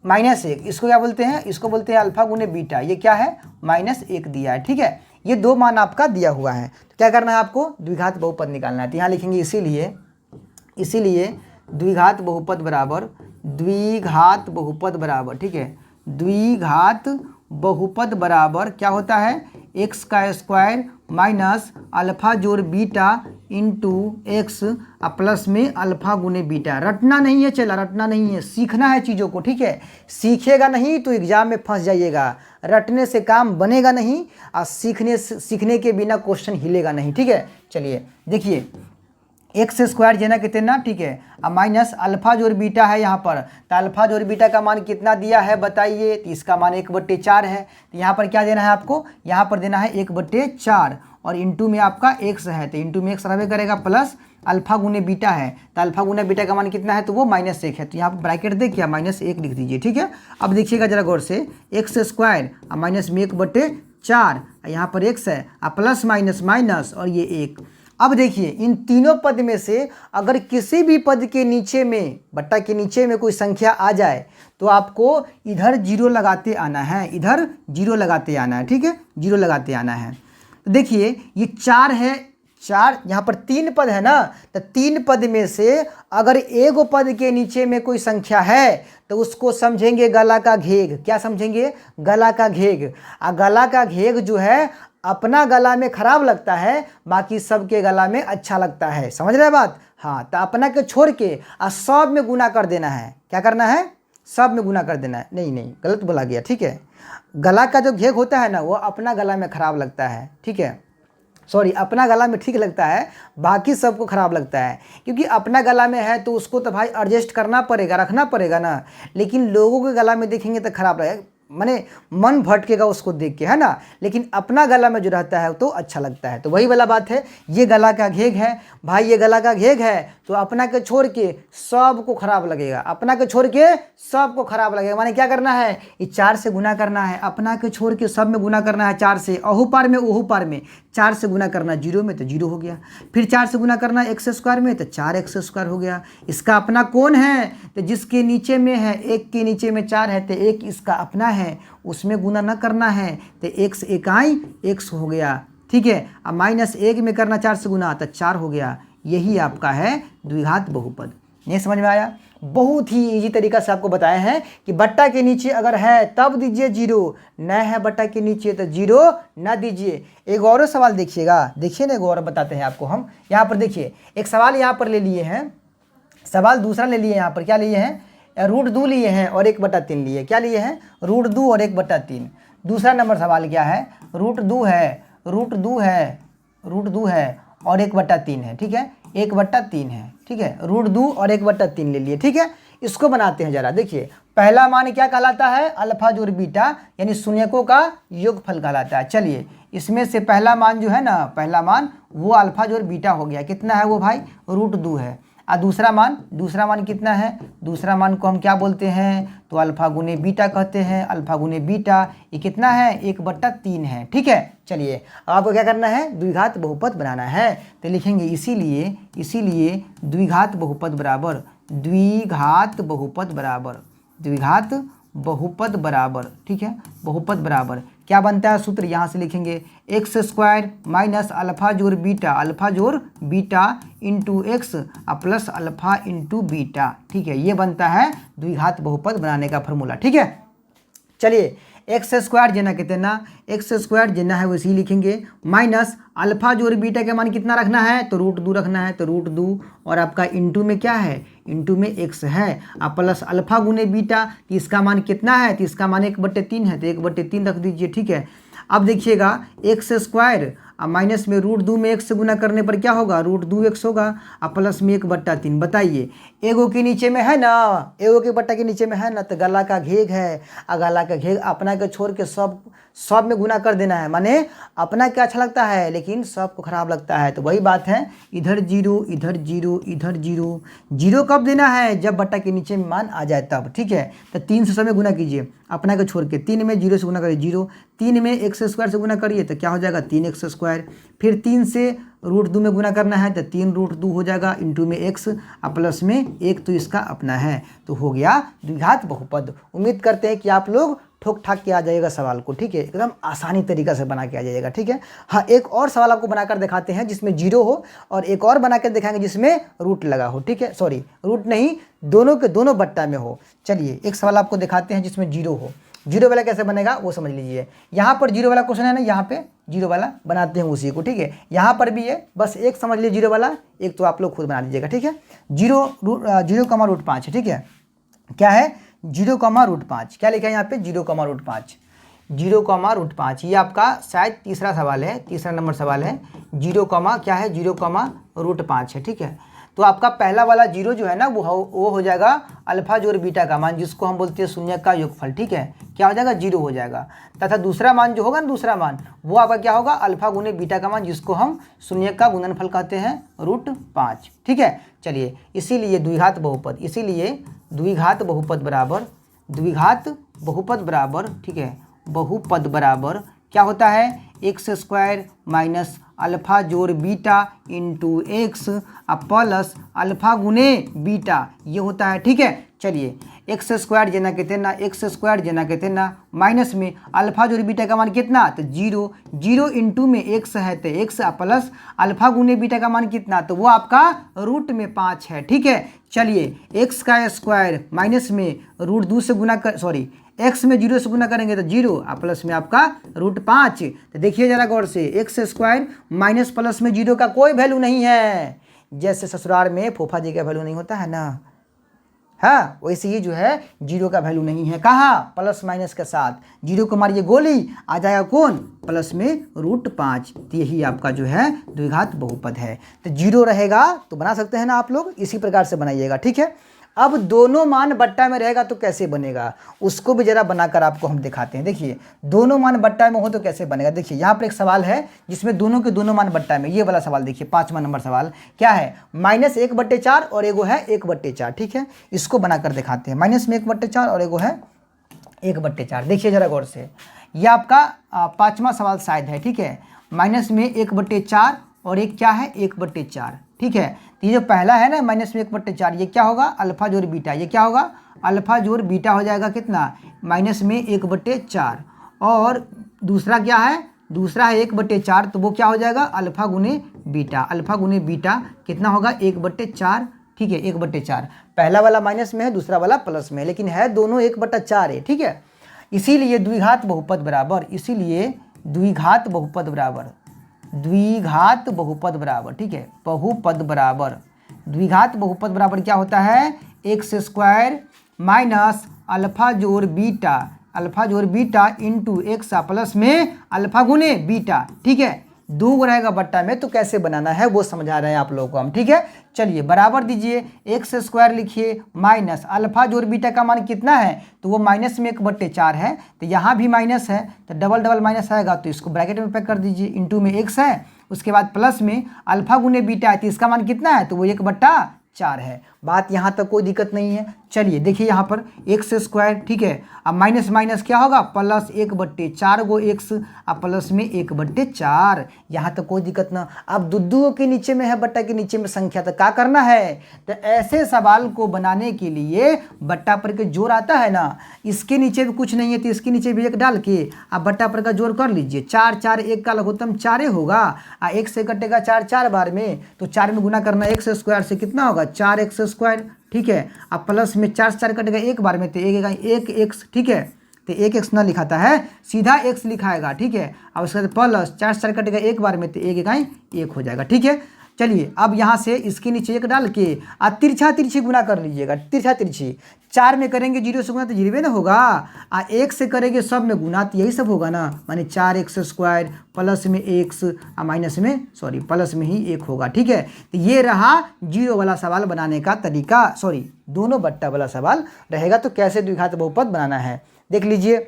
-1, इसको क्या बोलते हैं, इसको बोलते हैं अल्फा गुने बीटा, ये क्या है, -1 दिया है। ठीक है, ये 2 मान आपका दिया हुआ है। तो क्या करना है आपको, द्विघात बहुपद निकालना है। तो यहाँ लिखेंगे इसीलिए द्विघात बहुपद बराबर, द्विघात बहुपद बराबर, ठीक है, द्विघात बहुपद बराबर क्या होता है, एक्स का स्क्वायर माइनस अल्फा जोड़ बीटा इंटू एक्स प्लस में अल्फा गुने बीटा। रटना नहीं है, चला रटना नहीं है, सीखना है चीज़ों को। ठीक है, सीखेगा नहीं तो एग्जाम में फंस जाइएगा, रटने से काम बनेगा नहीं और सीखने के बिना क्वेश्चन हिलेगा नहीं। ठीक है, चलिए देखिए एक्स स्क्वायर जेना कितना, ठीक है, अब माइनस अल्फा जोड़ बीटा है यहाँ पर, तो अल्फा जोड़ बीटा का मान कितना दिया है बताइए, तो इसका मान 1/4 है। तो यहाँ पर क्या देना है आपको, यहाँ पर देना है 1/4 और इंटू में आपका एक्स है, तो इंटू में एक्स रहबे करेगा, प्लस अल्फा गुने बीटा है, तो अल्फा गुने बीटा का मान कितना है, तो वो -1 है। तो यहाँ पर ब्रैकेट दे क्या, -1 लिख दीजिए। ठीक है, अब देखिएगा जरा गौर से, एक्स स्क्वायर और माइनस में 1/4, यहाँ पर एक्स है और प्लस माइनस माइनस और ये 1। अब देखिए इन तीनों पद में से अगर किसी भी पद के नीचे में, बट्टा के नीचे में कोई संख्या आ जाए तो आपको इधर 0 लगाते आना है, इधर 0 लगाते आना है। ठीक है, 0 लगाते आना है। तो देखिए ये 4 है, 4 यहाँ पर 3 पद है ना, तो 3 पद में से अगर एगो पद के नीचे में कोई संख्या है तो उसको समझेंगे गला का घेग। क्या समझेंगे, गला का घेग। गला का घेग जो है अपना गला में खराब लगता है, बाकी सबके गला में अच्छा लगता है। समझ रहे बात? हाँ, तो अपना के छोड़ के सब में गुना कर देना है। क्या करना है? सब में गुना कर देना है। नहीं नहीं, गलत बोला गया, ठीक है। गला का जो घेग होता है ना, वो अपना गला में खराब लगता है, ठीक है। सॉरी, अपना गला में ठीक लगता है, बाकी सबको खराब लगता है। क्योंकि अपना गला में है तो उसको तो भाई एडजस्ट करना पड़ेगा, रखना पड़ेगा ना। लेकिन लोगों के गला में देखेंगे तो खराब लगेगा, माने मन भटकेगा उसको देख के, है ना। लेकिन अपना गला में जो रहता है तो अच्छा लगता है। तो वही वाला बात है, ये गला का घेग है भाई, ये गला का घेग है तो अपना के छोड़ के सबको खराब लगेगा, अपना के छोड़ के सबको खराब लगेगा। माने क्या करना है? ये 4 से गुना करना है, अपना के छोड़ के सब में गुना करना है 4 से, अहू पार में ओहू पार में 4 से गुना करना, 0 में तो 0 हो गया। फिर 4 से गुना करना एक्स स्क्वायर में तो 4x² हो गया। इसका अपना कौन है? तो जिसके नीचे में है, 1 के नीचे में 4 है तो 1 इसका अपना है, उसमें गुना न करना है तो x इकाई x हो गया, ठीक है। अब -1 में करना 4 से गुना तो 4 हो गया। यही आपका है द्विघात बहुपद। नहीं समझ में आया? बहुत ही इजी तरीका से आपको बताए हैं कि बट्टा के नीचे अगर है तब दीजिए 0, न है बट्टा के नीचे तो 0 न दीजिए। एक और सवाल देखिएगा, देखिए ना, एक और बताते हैं आपको हम। यहाँ पर देखिए, एक सवाल यहाँ पर ले लिए हैं, सवाल दूसरा ले लिए यहाँ पर, क्या लिए हैं? √2 लिए हैं और 1/3 लिए। क्या लिए हैं? √2 और 1/3। दूसरा नंबर सवाल क्या है? √2 है, √2 है, √2 है और 1/3 है, ठीक है, 1/3 है, ठीक है। √2 और 1/3 ले लिए, ठीक है। इसको बनाते हैं जरा। देखिए, पहला मान क्या कहलाता है? अल्फा जोड़ बीटा, यानी शून्यकों का योगफल कहलाता है। चलिए, इसमें से पहला मान जो है ना, पहला मान वो अल्फा जोड़ बीटा हो गया। कितना है वो भाई? √2 है। और दूसरा मान कितना है? दूसरा मान को हम क्या बोलते हैं? तो अल्फा गुने बीटा कहते हैं। अल्फा गुने बीटा ये कितना है? 1/3 है, ठीक है। चलिए, अब आपको क्या करना है? द्विघात बहुपद बनाना है। तो लिखेंगे इसीलिए द्विघात बहुपद बराबर, द्विघात बहुपद बराबर, द्विघात बहुपद बराबर, ठीक है, बहुपद बराबर क्या बनता है? सूत्र यहाँ से लिखेंगे x² माइनस अल्फा जोड़ beta into x plus alpha into beta, ठीक है। ये बनता है द्विघात बहुपद बनाने का फॉर्मूला, ठीक है। चलिए, x² जेना कहते हैं ना, x² जेना है वैसे ही लिखेंगे, माइनस अल्फा जोड़ बीटा के मान कितना रखना है? तो √2 रखना है, तो √2 और आपका इंटू में क्या है? इंटू में x है, आप प्लस अल्फा गुने बीटा, तो इसका मान कितना है? तो इसका मान 1/3 है, तो 1/3 रख दीजिए, ठीक है। अब देखिएगा, x² और माइनस में √2 में 1 से गुना करने पर क्या होगा? √2x होगा और प्लस में 1/3। बताइए, एगो के नीचे में है ना, एगो के बट्टा के नीचे में है ना, तो गला का घेग है, और गला का घेग अपना के छोड़ के सब में गुना कर देना है। माने अपना क्या अच्छा लगता है, लेकिन सबको खराब लगता है। तो वही बात है, इधर 0 इधर 0 इधर 0, 0 कब देना है? जब बट्टा के नीचे में मान आ जाए तब, ठीक है। तो 3 से सब में गुना कीजिए, अपना के छोड़ के। 3 में 0 से गुना करिए 0, 3 में x² से गुना करिए तो क्या हो जाएगा? 3x²। फिर 3 से √2 में गुना करना है तो 3√2 हो जाएगा, इंटू में x और प्लस में 1 तो इसका अपना है। तो हो गया द्विघात बहुपद। उम्मीद करते हैं कि आप लोग ठोक ठाक के आ जाइएगा सवाल को, ठीक है, एकदम आसानी तरीका से बना के आ जाइएगा, ठीक है। हाँ, एक और सवाल आपको बनाकर दिखाते हैं जिसमें 0 हो, और एक और बना कर दिखाएंगे जिसमें रूट लगा हो, ठीक है। सॉरी, रूट नहीं, दोनों के दोनों बट्टा में हो। चलिए, एक सवाल आपको दिखाते हैं जिसमें 0 हो। 0 वाला कैसे बनेगा वो समझ लीजिए। यहाँ पर 0 वाला क्वेश्चन है ना, यहाँ पे 0 वाला बनाते हैं उसी को, ठीक है। यहाँ पर भी है, बस एक समझ लीजिए 0 वाला, एक तो आप लोग खुद बना लीजिएगा, ठीक है। 0,5 है, ठीक है। क्या है? 0,5। क्या लिखा है यहाँ पे? 0,5, 0,5। ये आपका शायद तीसरा सवाल है, तीसरा नंबर सवाल है। 0, क्या है? 0,5 है, ठीक है। तो आपका पहला वाला 0 जो है ना, वो हो जाएगा अल्फा जोड़ बीटा का मान, जिसको हम बोलते हैं शून्य का योगफल, ठीक है। क्या हो जाएगा? 0 हो जाएगा। तथा दूसरा मान जो होगा ना, दूसरा मान वो आपका क्या होगा? अल्फा गुने बीटा का मान, जिसको हम शून्य का गुणनफल कहते हैं, √5, ठीक है। चलिए, इसीलिए द्विघात बहुपद, इसीलिए द्विघात बहुपद बराबर, द्विघात बहुपद बराबर, ठीक है, बहुपद बराबर क्या होता है? x² माइनस अल्फा जोड़ beta into x plus alpha गुने बीटा, ये होता है, ठीक है। चलिए, x² जेना कहते हैं ना, x² जेना कहते हैं ना, माइनस में अल्फा जोड़ बीटा का मान कितना? तो 0, 0 इंटू में x है तो x प्लस अल्फा गुने बीटा का मान कितना? तो वो आपका √5 है, ठीक है। चलिए, x² माइनस में √2 से गुना कर, सॉरी, एक्स में 0 से गुना करेंगे तो 0 और प्लस में आपका √5। तो देखिए जरा गौर से, एक्स स्क्वायर माइनस प्लस में 0 का कोई वैल्यू नहीं है। जैसे ससुराल में फूफा जी का वैल्यू नहीं होता है ना, हाँ, वैसे ही जो है 0 का वैल्यू नहीं है। कहाँ? प्लस माइनस के साथ 0 को मारिए गोली, आ जाएगा कौन? प्लस में √5। तो यही आपका जो है द्विघात बहुपद है। तो 0 रहेगा तो बना सकते हैं ना आप लोग, इसी प्रकार से बनाइएगा, ठीक है। अब दोनों मान बट्टा में रहेगा तो कैसे बनेगा, उसको भी जरा बनाकर आपको हम दिखाते हैं। देखिए दोनों मान बट्टा में हो तो कैसे बनेगा। देखिए यहाँ पर एक सवाल है जिसमें दोनों के दोनों मान बट्टा में, ये वाला सवाल देखिए 5वां नंबर सवाल क्या है, -1/4 और एगो है 1/4, ठीक है। इसको बनाकर दिखाते हैं। माइनस में 1/4 और एगो है 1/4। देखिए जरा गौर से, ये आपका 5वां सवाल शायद है, ठीक है। माइनस में 1/4 और एक क्या है 1/4, ठीक है। तो ये जो पहला है ना माइनस में 1/4, ये क्या होगा? अल्फा जोड़ बीटा। ये क्या होगा? अल्फा जोड़ बीटा हो जाएगा कितना? माइनस में 1/4। और दूसरा क्या है? दूसरा है 1/4, तो वो क्या हो जाएगा? अल्फा गुने बीटा। अल्फा गुने बीटा कितना होगा? 1/4, ठीक है, 1/4। पहला वाला माइनस में है, दूसरा वाला प्लस में, लेकिन है दोनों 1/4 है, ठीक है। इसीलिए द्विघात बहुपद बराबर, इसीलिए द्विघात बहुपद बराबर, द्विघात बहुपद बराबर, ठीक है, बहुपद बराबर, द्विघात बहुपद बराबर क्या होता है? एक्स स्क्वायर माइनस अल्फा जोड़ बीटा, अल्फा जोड़ बीटा इंटू एक्स प्लस में अल्फा गुने बीटा, ठीक है। 2 रहेगा बट्टा में, तो कैसे बनाना है वो समझा रहे हैं आप लोगों को हम, ठीक है। चलिए बराबर दीजिए, एक्स स्क्वायर लिखिए माइनस अल्फा जोड़ बीटा का मान कितना है? तो वो माइनस में 1/4 है, तो यहाँ भी माइनस है, तो डबल डबल माइनस आएगा, तो इसको ब्रैकेट में पैक कर दीजिए। इंटू में एक्स है, उसके बाद प्लस में अल्फा गुने बीटा है, तो इसका मान कितना है? तो वो 1/4 है। बात यहाँ तक कोई दिक्कत नहीं है। चलिए देखिए यहाँ पर एक्स स्क्वायर, ठीक है, अब माइनस माइनस क्या होगा? प्लस 1/4 गो एक्स और प्लस में 1/4। यहाँ तक कोई दिक्कत ना। अब दुद्दुओं के नीचे में है बट्टा के नीचे में संख्या, तो क्या करना है? तो ऐसे सवाल को बनाने के लिए बट्टा पर के जोड़ आता है ना, इसके नीचे भी कुछ नहीं है तो इसके नीचे भी 1 डाल के आप बट्टा पर का जोड़ कर लीजिए। 4 4 1 का लघुत्तम 4 होगा, और 1 से कटेगा 4 4 बार में, तो 4 में गुना करना एक्स स्क्वायर से, कितना होगा? 4x स्क्वायर, ठीक है। अब प्लस में 4 4 कटेगा एक बार में, तो 1 एक्स, ठीक है। तो 1x ना लिखाता है, सीधा x लिखाएगा, ठीक है। अब उसके बाद प्लस 4 4 कटेगा एक बार में, तो 1 हो जाएगा, ठीक है। चलिए अब यहाँ से इसके नीचे 1 डाल के तिरछा तिरछी गुना कर लीजिएगा, तिरछा तिरछी। 4 में करेंगे 0 से गुना तो 0 ना होगा, 1 से करेंगे सब में गुना तो यही सब होगा ना, माने 4x स्क्वायर प्लस में x और माइनस में प्लस में ही 1 होगा, ठीक है। तो ये रहा 0 वाला सवाल बनाने का तरीका, दोनों बट्टा वाला सवाल रहेगा। तो कैसे द्विघात बहुपद बनाना है देख लीजिए।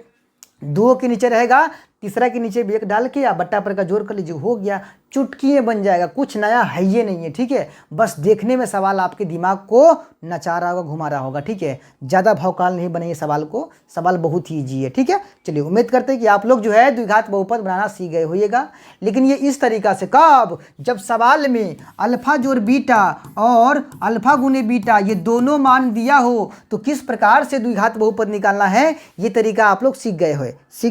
2 के नीचे रहेगा, तीसरा के नीचे भी 1 डाल के या बट्टा पर का जोड़ कर लीजिए, हो गया। चुटकी में बन जाएगा, कुछ नया है ये नहीं है, ठीक है। बस देखने में सवाल आपके दिमाग को नचा रहा होगा, घुमा रहा होगा, ठीक है। ज़्यादा भावकाल नहीं बनाइए सवाल को, सवाल बहुत ही ईजी है, ठीक है। चलिए उम्मीद करते हैं कि आप लोग जो है द्विघात बहुपद बनाना सीख गए होइएगा। लेकिन ये इस तरीका से कब? जब सवाल में अल्फा जोड़ बीटा और अल्फा गुने बीटा ये दोनों मान दिया हो, तो किस प्रकार से द्विघात बहुपद निकालना है ये तरीका आप लोग सीख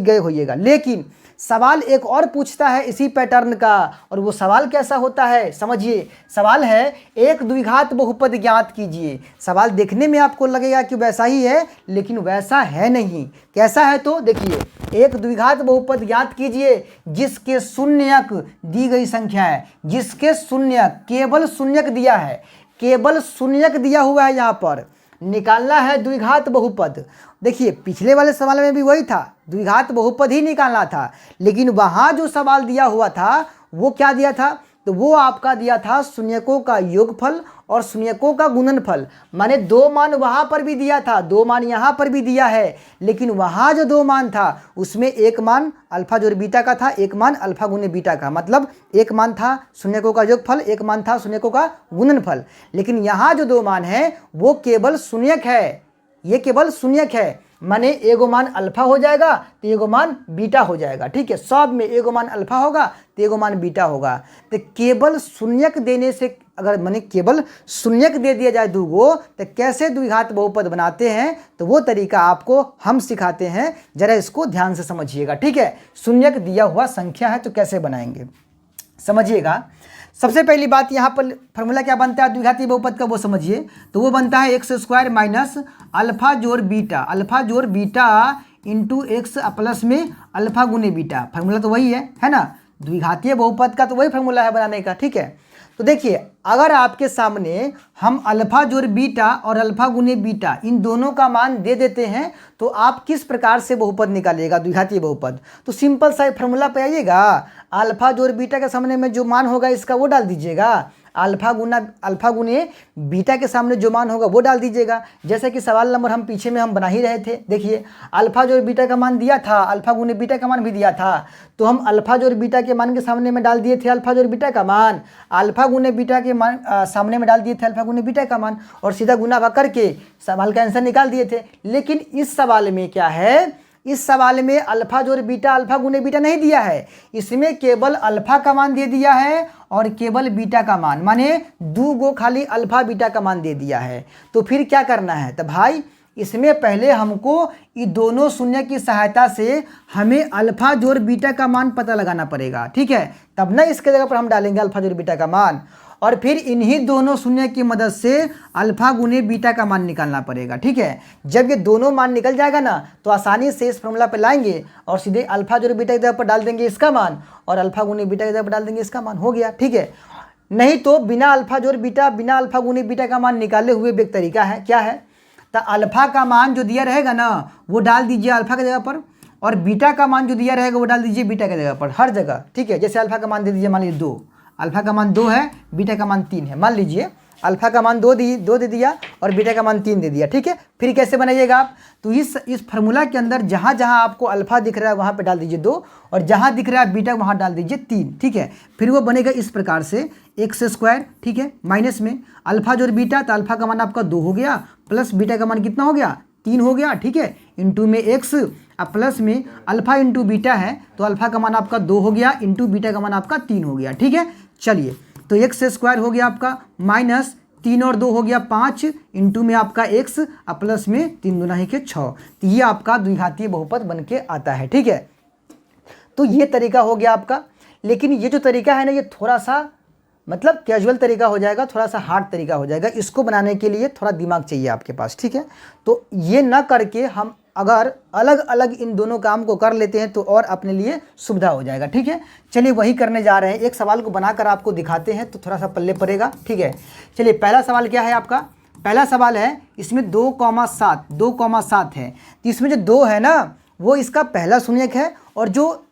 गए होइएगा। लेकिन सवाल एक और पूछता है इसी पैटर्न का, और वो सवाल कैसा होता है समझिए। सवाल है एक द्विघात बहुपद ज्ञात कीजिए। सवाल देखने में आपको लगेगा कि वैसा ही है, लेकिन वैसा है नहीं। कैसा है? तो देखिए, एक द्विघात बहुपद ज्ञात कीजिए जिसके शून्यक दी गई संख्या है, जिसके शून्यक, केवल शून्यक दिया है, केवल शून्यक दिया हुआ है। यहाँ पर निकालना है द्विघात बहुपद। देखिए पिछले वाले सवाल में भी वही था, द्विघात बहुपद ही निकालना था, लेकिन वहाँ जो सवाल दिया हुआ था वो क्या दिया था? तो वो आपका दिया था शून्यकों का योगफल और शून्यकों का गुणनफल। माने 2 मान वहाँ पर भी दिया था, 2 मान यहाँ पर भी दिया है, लेकिन वहाँ जो 2 मान था उसमें एक मान अल्फा जोड़ बीटा का था, एक मान अल्फा गुने बीटा का। मतलब एक मान था शून्यकों का योगफल, एक मान था शून्यकों का गुणनफल। लेकिन यहाँ जो 2 मान है वो केवल शून्यक है, ये केवल शून्यक है। माने एगो मान अल्फा हो जाएगा तो एगो मान बीटा हो जाएगा, ठीक है। सब में एगो मान अल्फा होगा तो एगो मान बीटा होगा। तो केवल शून्यक देने से, अगर माने केवल शून्यक दे दिया जाए 2 गो, तो कैसे द्विघात बहुपद बनाते हैं, तो वो तरीका आपको हम सिखाते हैं। जरा इसको ध्यान से समझिएगा, ठीक है। शून्यक दिया हुआ संख्या है तो कैसे बनाएंगे समझिएगा। सबसे पहली बात यहाँ पर फॉर्मूला क्या बनता है द्विघाती बहुपद का वो समझिए। तो वो बनता है एक्स स्क्वायर माइनस अल्फा जोड़ बीटा, अल्फा जोड़ बीटा इंटू एक्स प्लस में अल्फा गुने बीटा। फार्मूला तो वही है ना, द्विघातीय बहुपद का तो वही फार्मूला है बनाने का, ठीक है। तो देखिए अगर आपके सामने हम अल्फा जोड़ बीटा और अल्फा गुने बीटा इन दोनों का मान दे देते हैं तो आप किस प्रकार से बहुपद निकालिएगा, द्विघातीय बहुपद। तो सिंपल सा फार्मूला पे आइएगा, अल्फा जोड़ बीटा के सामने में जो मान होगा इसका वो डाल दीजिएगा, अल्फा गुने बीटा के सामने जो मान होगा वो डाल दीजिएगा। जैसे कि सवाल नंबर हम पीछे में हम बना ही रहे थे, देखिए अल्फा जोड़ बीटा का मान दिया था, अल्फा गुने बीटा का मान भी दिया था, तो हम अल्फा जोड़ बीटा के मान के सामने में डाल दिए थे अल्फा जोड़ बीटा का मान, अल्फा गुने बीटा के मान सामने में डाल दिए थे अल्फा गुने बीटा का मान, और सीधा गुना भाग करके सवाल का आंसर निकाल दिए थे। लेकिन इस सवाल में क्या है, इस सवाल में अल्फा जोड़ बीटा अल्फा गुने बीटा नहीं दिया है, इसमें केवल अल्फा का मान दे दिया है और केवल बीटा का मान, माने 2 गो खाली अल्फा बीटा का मान दे दिया है। तो फिर क्या करना है, तो भाई इसमें पहले हमको ये दोनों शून्य की सहायता से हमें अल्फा जोड़ बीटा का मान पता लगाना पड़ेगा, ठीक है। तब ना इसके जगह पर हम डालेंगे अल्फा जोड़ बीटा का मान, और फिर इन्हीं दोनों शून्य की मदद से अल्फा गुने बीटा का मान निकालना पड़ेगा, ठीक है। जब ये दोनों मान निकल जाएगा ना तो आसानी से इस फॉर्मूला पे लाएंगे और सीधे अल्फा जोड़ बीटा की जगह पर डाल देंगे इसका मान और अल्फा गुने बीटा की जगह पर डाल देंगे इसका मान, हो गया, ठीक है। नहीं तो बिना अल्फा जोड़ बीटा बिना अल्फा गुने बीटा का मान निकाले हुए एक तरीका है, क्या है, तो अल्फा का मान जो दिया रहेगा ना वो डाल दीजिए अल्फा की जगह पर, और बीटा का मान जो दिया रहेगा वो डाल दीजिए बीटा की जगह पर, हर जगह, ठीक है। जैसे अल्फा का मान दे दीजिए, मान लीजिए 2, अल्फा का मान 2 है, बीटा का मान 3 है, मान लीजिए अल्फा का मान 2 दे दिया और बीटा का मान 3 दे दिया, ठीक है। फिर कैसे बनाइएगा आप, तो इस फार्मूला के अंदर जहाँ जहाँ आपको अल्फा दिख रहा है वहाँ पे डाल दीजिए 2 और जहाँ दिख रहा है बीटा वहाँ डाल दीजिए 3, ठीक है। फिर वो बनेगा इस प्रकार से एक्स स्क्वायर, ठीक है, माइनस में अल्फा जोड़ बीटा, तो अल्फा का मान आपका 2 हो गया, प्लस बीटा का मान कितना हो गया, 3 हो गया, ठीक है, इंटू में एक्स अब प्लस में अल्फा इंटू बीटा है तो अल्फा का मान आपका 2 हो गया, इंटू बीटा का मान आपका 3 हो गया, ठीक है। चलिए तो एक्स स्क्वायर हो गया आपका माइनस 3 और 2 हो गया 5, इंटू में आपका एक्स अब प्लस में 3 दूना ही के 6, तो ये आपका द्विघातीय बहुपद बन के आता है, ठीक है। तो ये तरीका हो गया आपका, लेकिन ये जो तरीका है ना ये थोड़ा सा मतलब कैजुअल तरीका हो जाएगा, थोड़ा सा हार्ड तरीका हो जाएगा, इसको बनाने के लिए थोड़ा दिमाग चाहिए आपके पास, ठीक है। तो ये ना करके हम अगर अलग अलग इन दोनों काम को कर लेते हैं तो और अपने लिए सुविधा हो जाएगा, ठीक है। चलिए वही करने जा रहे हैं, एक सवाल को बनाकर आपको दिखाते हैं तो थोड़ा सा पल्ले पड़ेगा, ठीक है। चलिए पहला सवाल क्या है आपका, पहला सवाल है इसमें 2,7 है, तो इसमें जो 2 है ना वो इसका पहला शून्यक है, और जो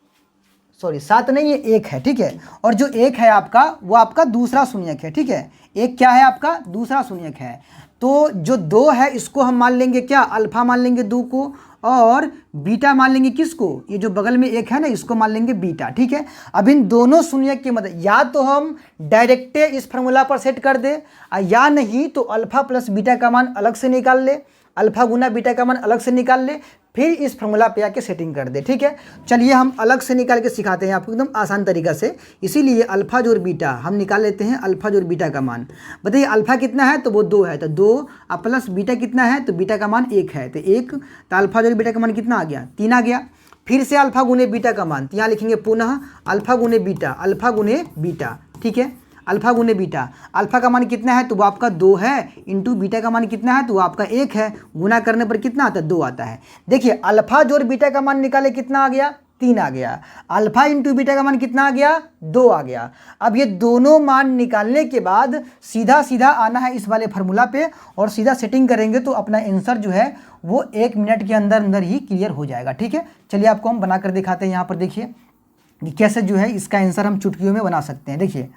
7 नहीं, ये 1 है, ठीक है, और जो 1 है आपका वो आपका दूसरा शून्यक है, ठीक है। 1 क्या है आपका दूसरा शून्यक है, तो जो 2 है इसको हम मान लेंगे क्या, अल्फा मान लेंगे 2 को, और बीटा मान लेंगे किसको, ये जो बगल में 1 है ना इसको मान लेंगे बीटा, ठीक है। अब इन दोनों शून्यक की मदद या तो हम डायरेक्ट इस फार्मूला पर सेट कर दे, या नहीं तो अल्फा प्लस बीटा का मान अलग से निकाल ले, अल्फा गुना बीटा का मान अलग से निकाल ले, फिर इस फार्मूला पे आके सेटिंग कर दे, ठीक है। चलिए हम अलग से निकाल के सिखाते हैं आपको एकदम आसान तरीका से। इसीलिए अल्फा जोड़ बीटा हम निकाल लेते हैं, अल्फा जोड़ बीटा का मान बताइए, अल्फा कितना है तो वो 2 है, तो 2 प्लस बीटा कितना है तो बीटा का मान 1 है, तो 1, तो अल्फा जोड़ बीटा का मान कितना आ गया, 3 आ गया। फिर से अल्फा गुने बीटा का मान, तो यहाँ लिखेंगे पुनः अल्फा गुने बीटा, ठीक है, अल्फा गुने बीटा, अल्फा का मान कितना है तो वो आपका 2 है, इंटू बीटा का मान कितना है तो वो आपका 1 है, गुना करने पर कितना आता है 2 आता है। देखिए अल्फा जोड़ बीटा का मान निकाले कितना आ गया, 3 आ गया, अल्फा इंटू बीटा का मान कितना आ गया, 2 आ गया। अब ये दोनों मान निकालने के बाद सीधा सीधा आना है इस वाले फार्मूला पे और सीधा सेटिंग करेंगे तो अपना आंसर जो है वो 1 मिनट के अंदर अंदर ही क्लियर हो जाएगा, ठीक है। चलिए आपको हम बना कर दिखाते हैं, यहाँ पर देखिए कैसे जो है इसका आंसर हम चुटकियों में बना सकते हैं। देखिए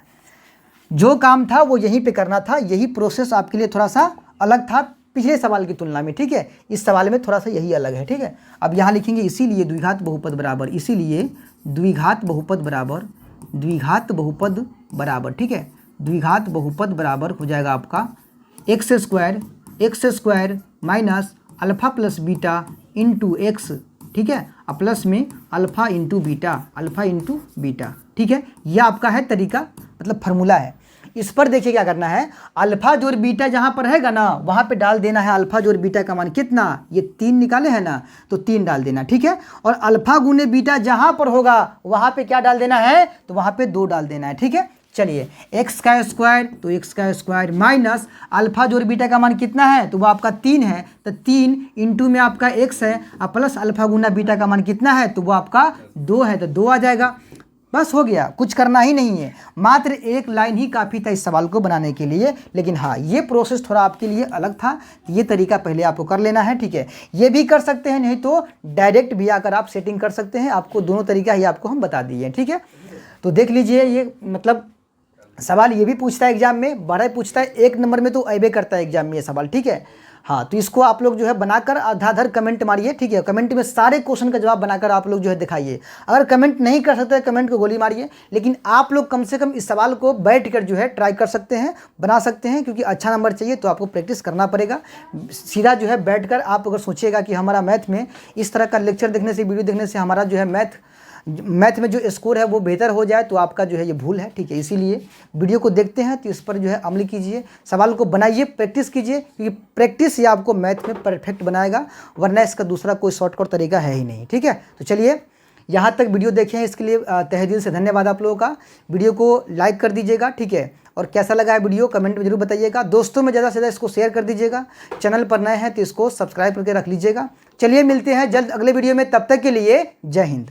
जो काम था वो यहीं पे करना था, यही प्रोसेस आपके लिए थोड़ा सा अलग था पिछले सवाल की तुलना में, ठीक है। इस सवाल में थोड़ा सा यही अलग है, ठीक है। अब यहाँ लिखेंगे इसीलिए द्विघात बहुपद बराबर, इसीलिए द्विघात बहुपद बराबर, ठीक है, द्विघात बहुपद बराबर हो जाएगा आपका x square minus alpha plus beta into x, ठीक है, प्लस में अल्फा इंटू बीटा, ठीक है। यह आपका है तरीका, मतलब फार्मूला है। इस पर देखिए क्या करना है, अल्फा जोड़ बीटा जहाँ पर रहेगा ना वहाँ पे डाल देना है अल्फा जोड़ बीटा का मान कितना, ये 3 निकाले हैं ना तो 3 डाल देना, ठीक है। और अल्फा गुने बीटा जहाँ पर होगा वहाँ पे क्या डाल देना है तो वहाँ पे 2 डाल देना है, ठीक है। चलिए एक्स का स्क्वायर, तो एक्स का स्क्वायर माइनस अल्फा जोड़ बीटा का मान कितना है, तो वो आपका 3 है, तो 3 इंटू में आपका एक्स है और प्लस अल्फा गुना बीटा का मान कितना है, तो वो आपका 2 है, तो 2 आ जाएगा। बस हो गया, कुछ करना ही नहीं है, मात्र एक लाइन ही काफ़ी था इस सवाल को बनाने के लिए। लेकिन हाँ, ये प्रोसेस थोड़ा आपके लिए अलग था, ये तरीका पहले आपको कर लेना है, ठीक है। ये भी कर सकते हैं, नहीं तो डायरेक्ट भी आकर आप सेटिंग कर सकते हैं, आपको दोनों तरीका ही आपको हम बता दिए हैं, ठीक है। तो देख लीजिए, ये मतलब सवाल ये भी पूछता है एग्जाम में, बड़ा पूछता है, 1 नंबर में तो अबे करता है एग्जाम में ये सवाल, ठीक है। हाँ, तो इसको आप लोग जो है बनाकर आधार कमेंट मारिए, ठीक है। कमेंट में सारे क्वेश्चन का जवाब बनाकर आप लोग जो है दिखाइए। अगर कमेंट नहीं कर सकते कमेंट को गोली मारिए, लेकिन आप लोग कम से कम इस सवाल को बैठ कर जो है ट्राई कर सकते हैं, बना सकते हैं, क्योंकि अच्छा नंबर चाहिए तो आपको प्रैक्टिस करना पड़ेगा। सीधा जो है बैठ कर आप अगर सोचिएगा कि हमारा मैथ में इस तरह का लेक्चर देखने से, वीडियो देखने से हमारा जो है मैथ में जो स्कोर है वो बेहतर हो जाए, तो आपका जो है ये भूल है, ठीक है। इसीलिए वीडियो को देखते हैं तो इस पर जो है अमल कीजिए, सवाल को बनाइए, प्रैक्टिस कीजिए, क्योंकि प्रैक्टिस ही आपको मैथ में परफेक्ट बनाएगा, वरना इसका दूसरा कोई शॉर्टकट तरीका है ही नहीं, ठीक है। तो चलिए, यहाँ तक वीडियो देखें इसके लिए तहे दिल से धन्यवाद आप लोगों का। वीडियो को लाइक कर दीजिएगा, ठीक है, और कैसा लगा है वीडियो कमेंट में जरूर बताइएगा। दोस्तों में ज़्यादा से ज़्यादा इसको शेयर कर दीजिएगा। चैनल पर नए हैं तो इसको सब्सक्राइब करके रख लीजिएगा। चलिए, मिलते हैं जल्द अगले वीडियो में, तब तक के लिए जय हिंद।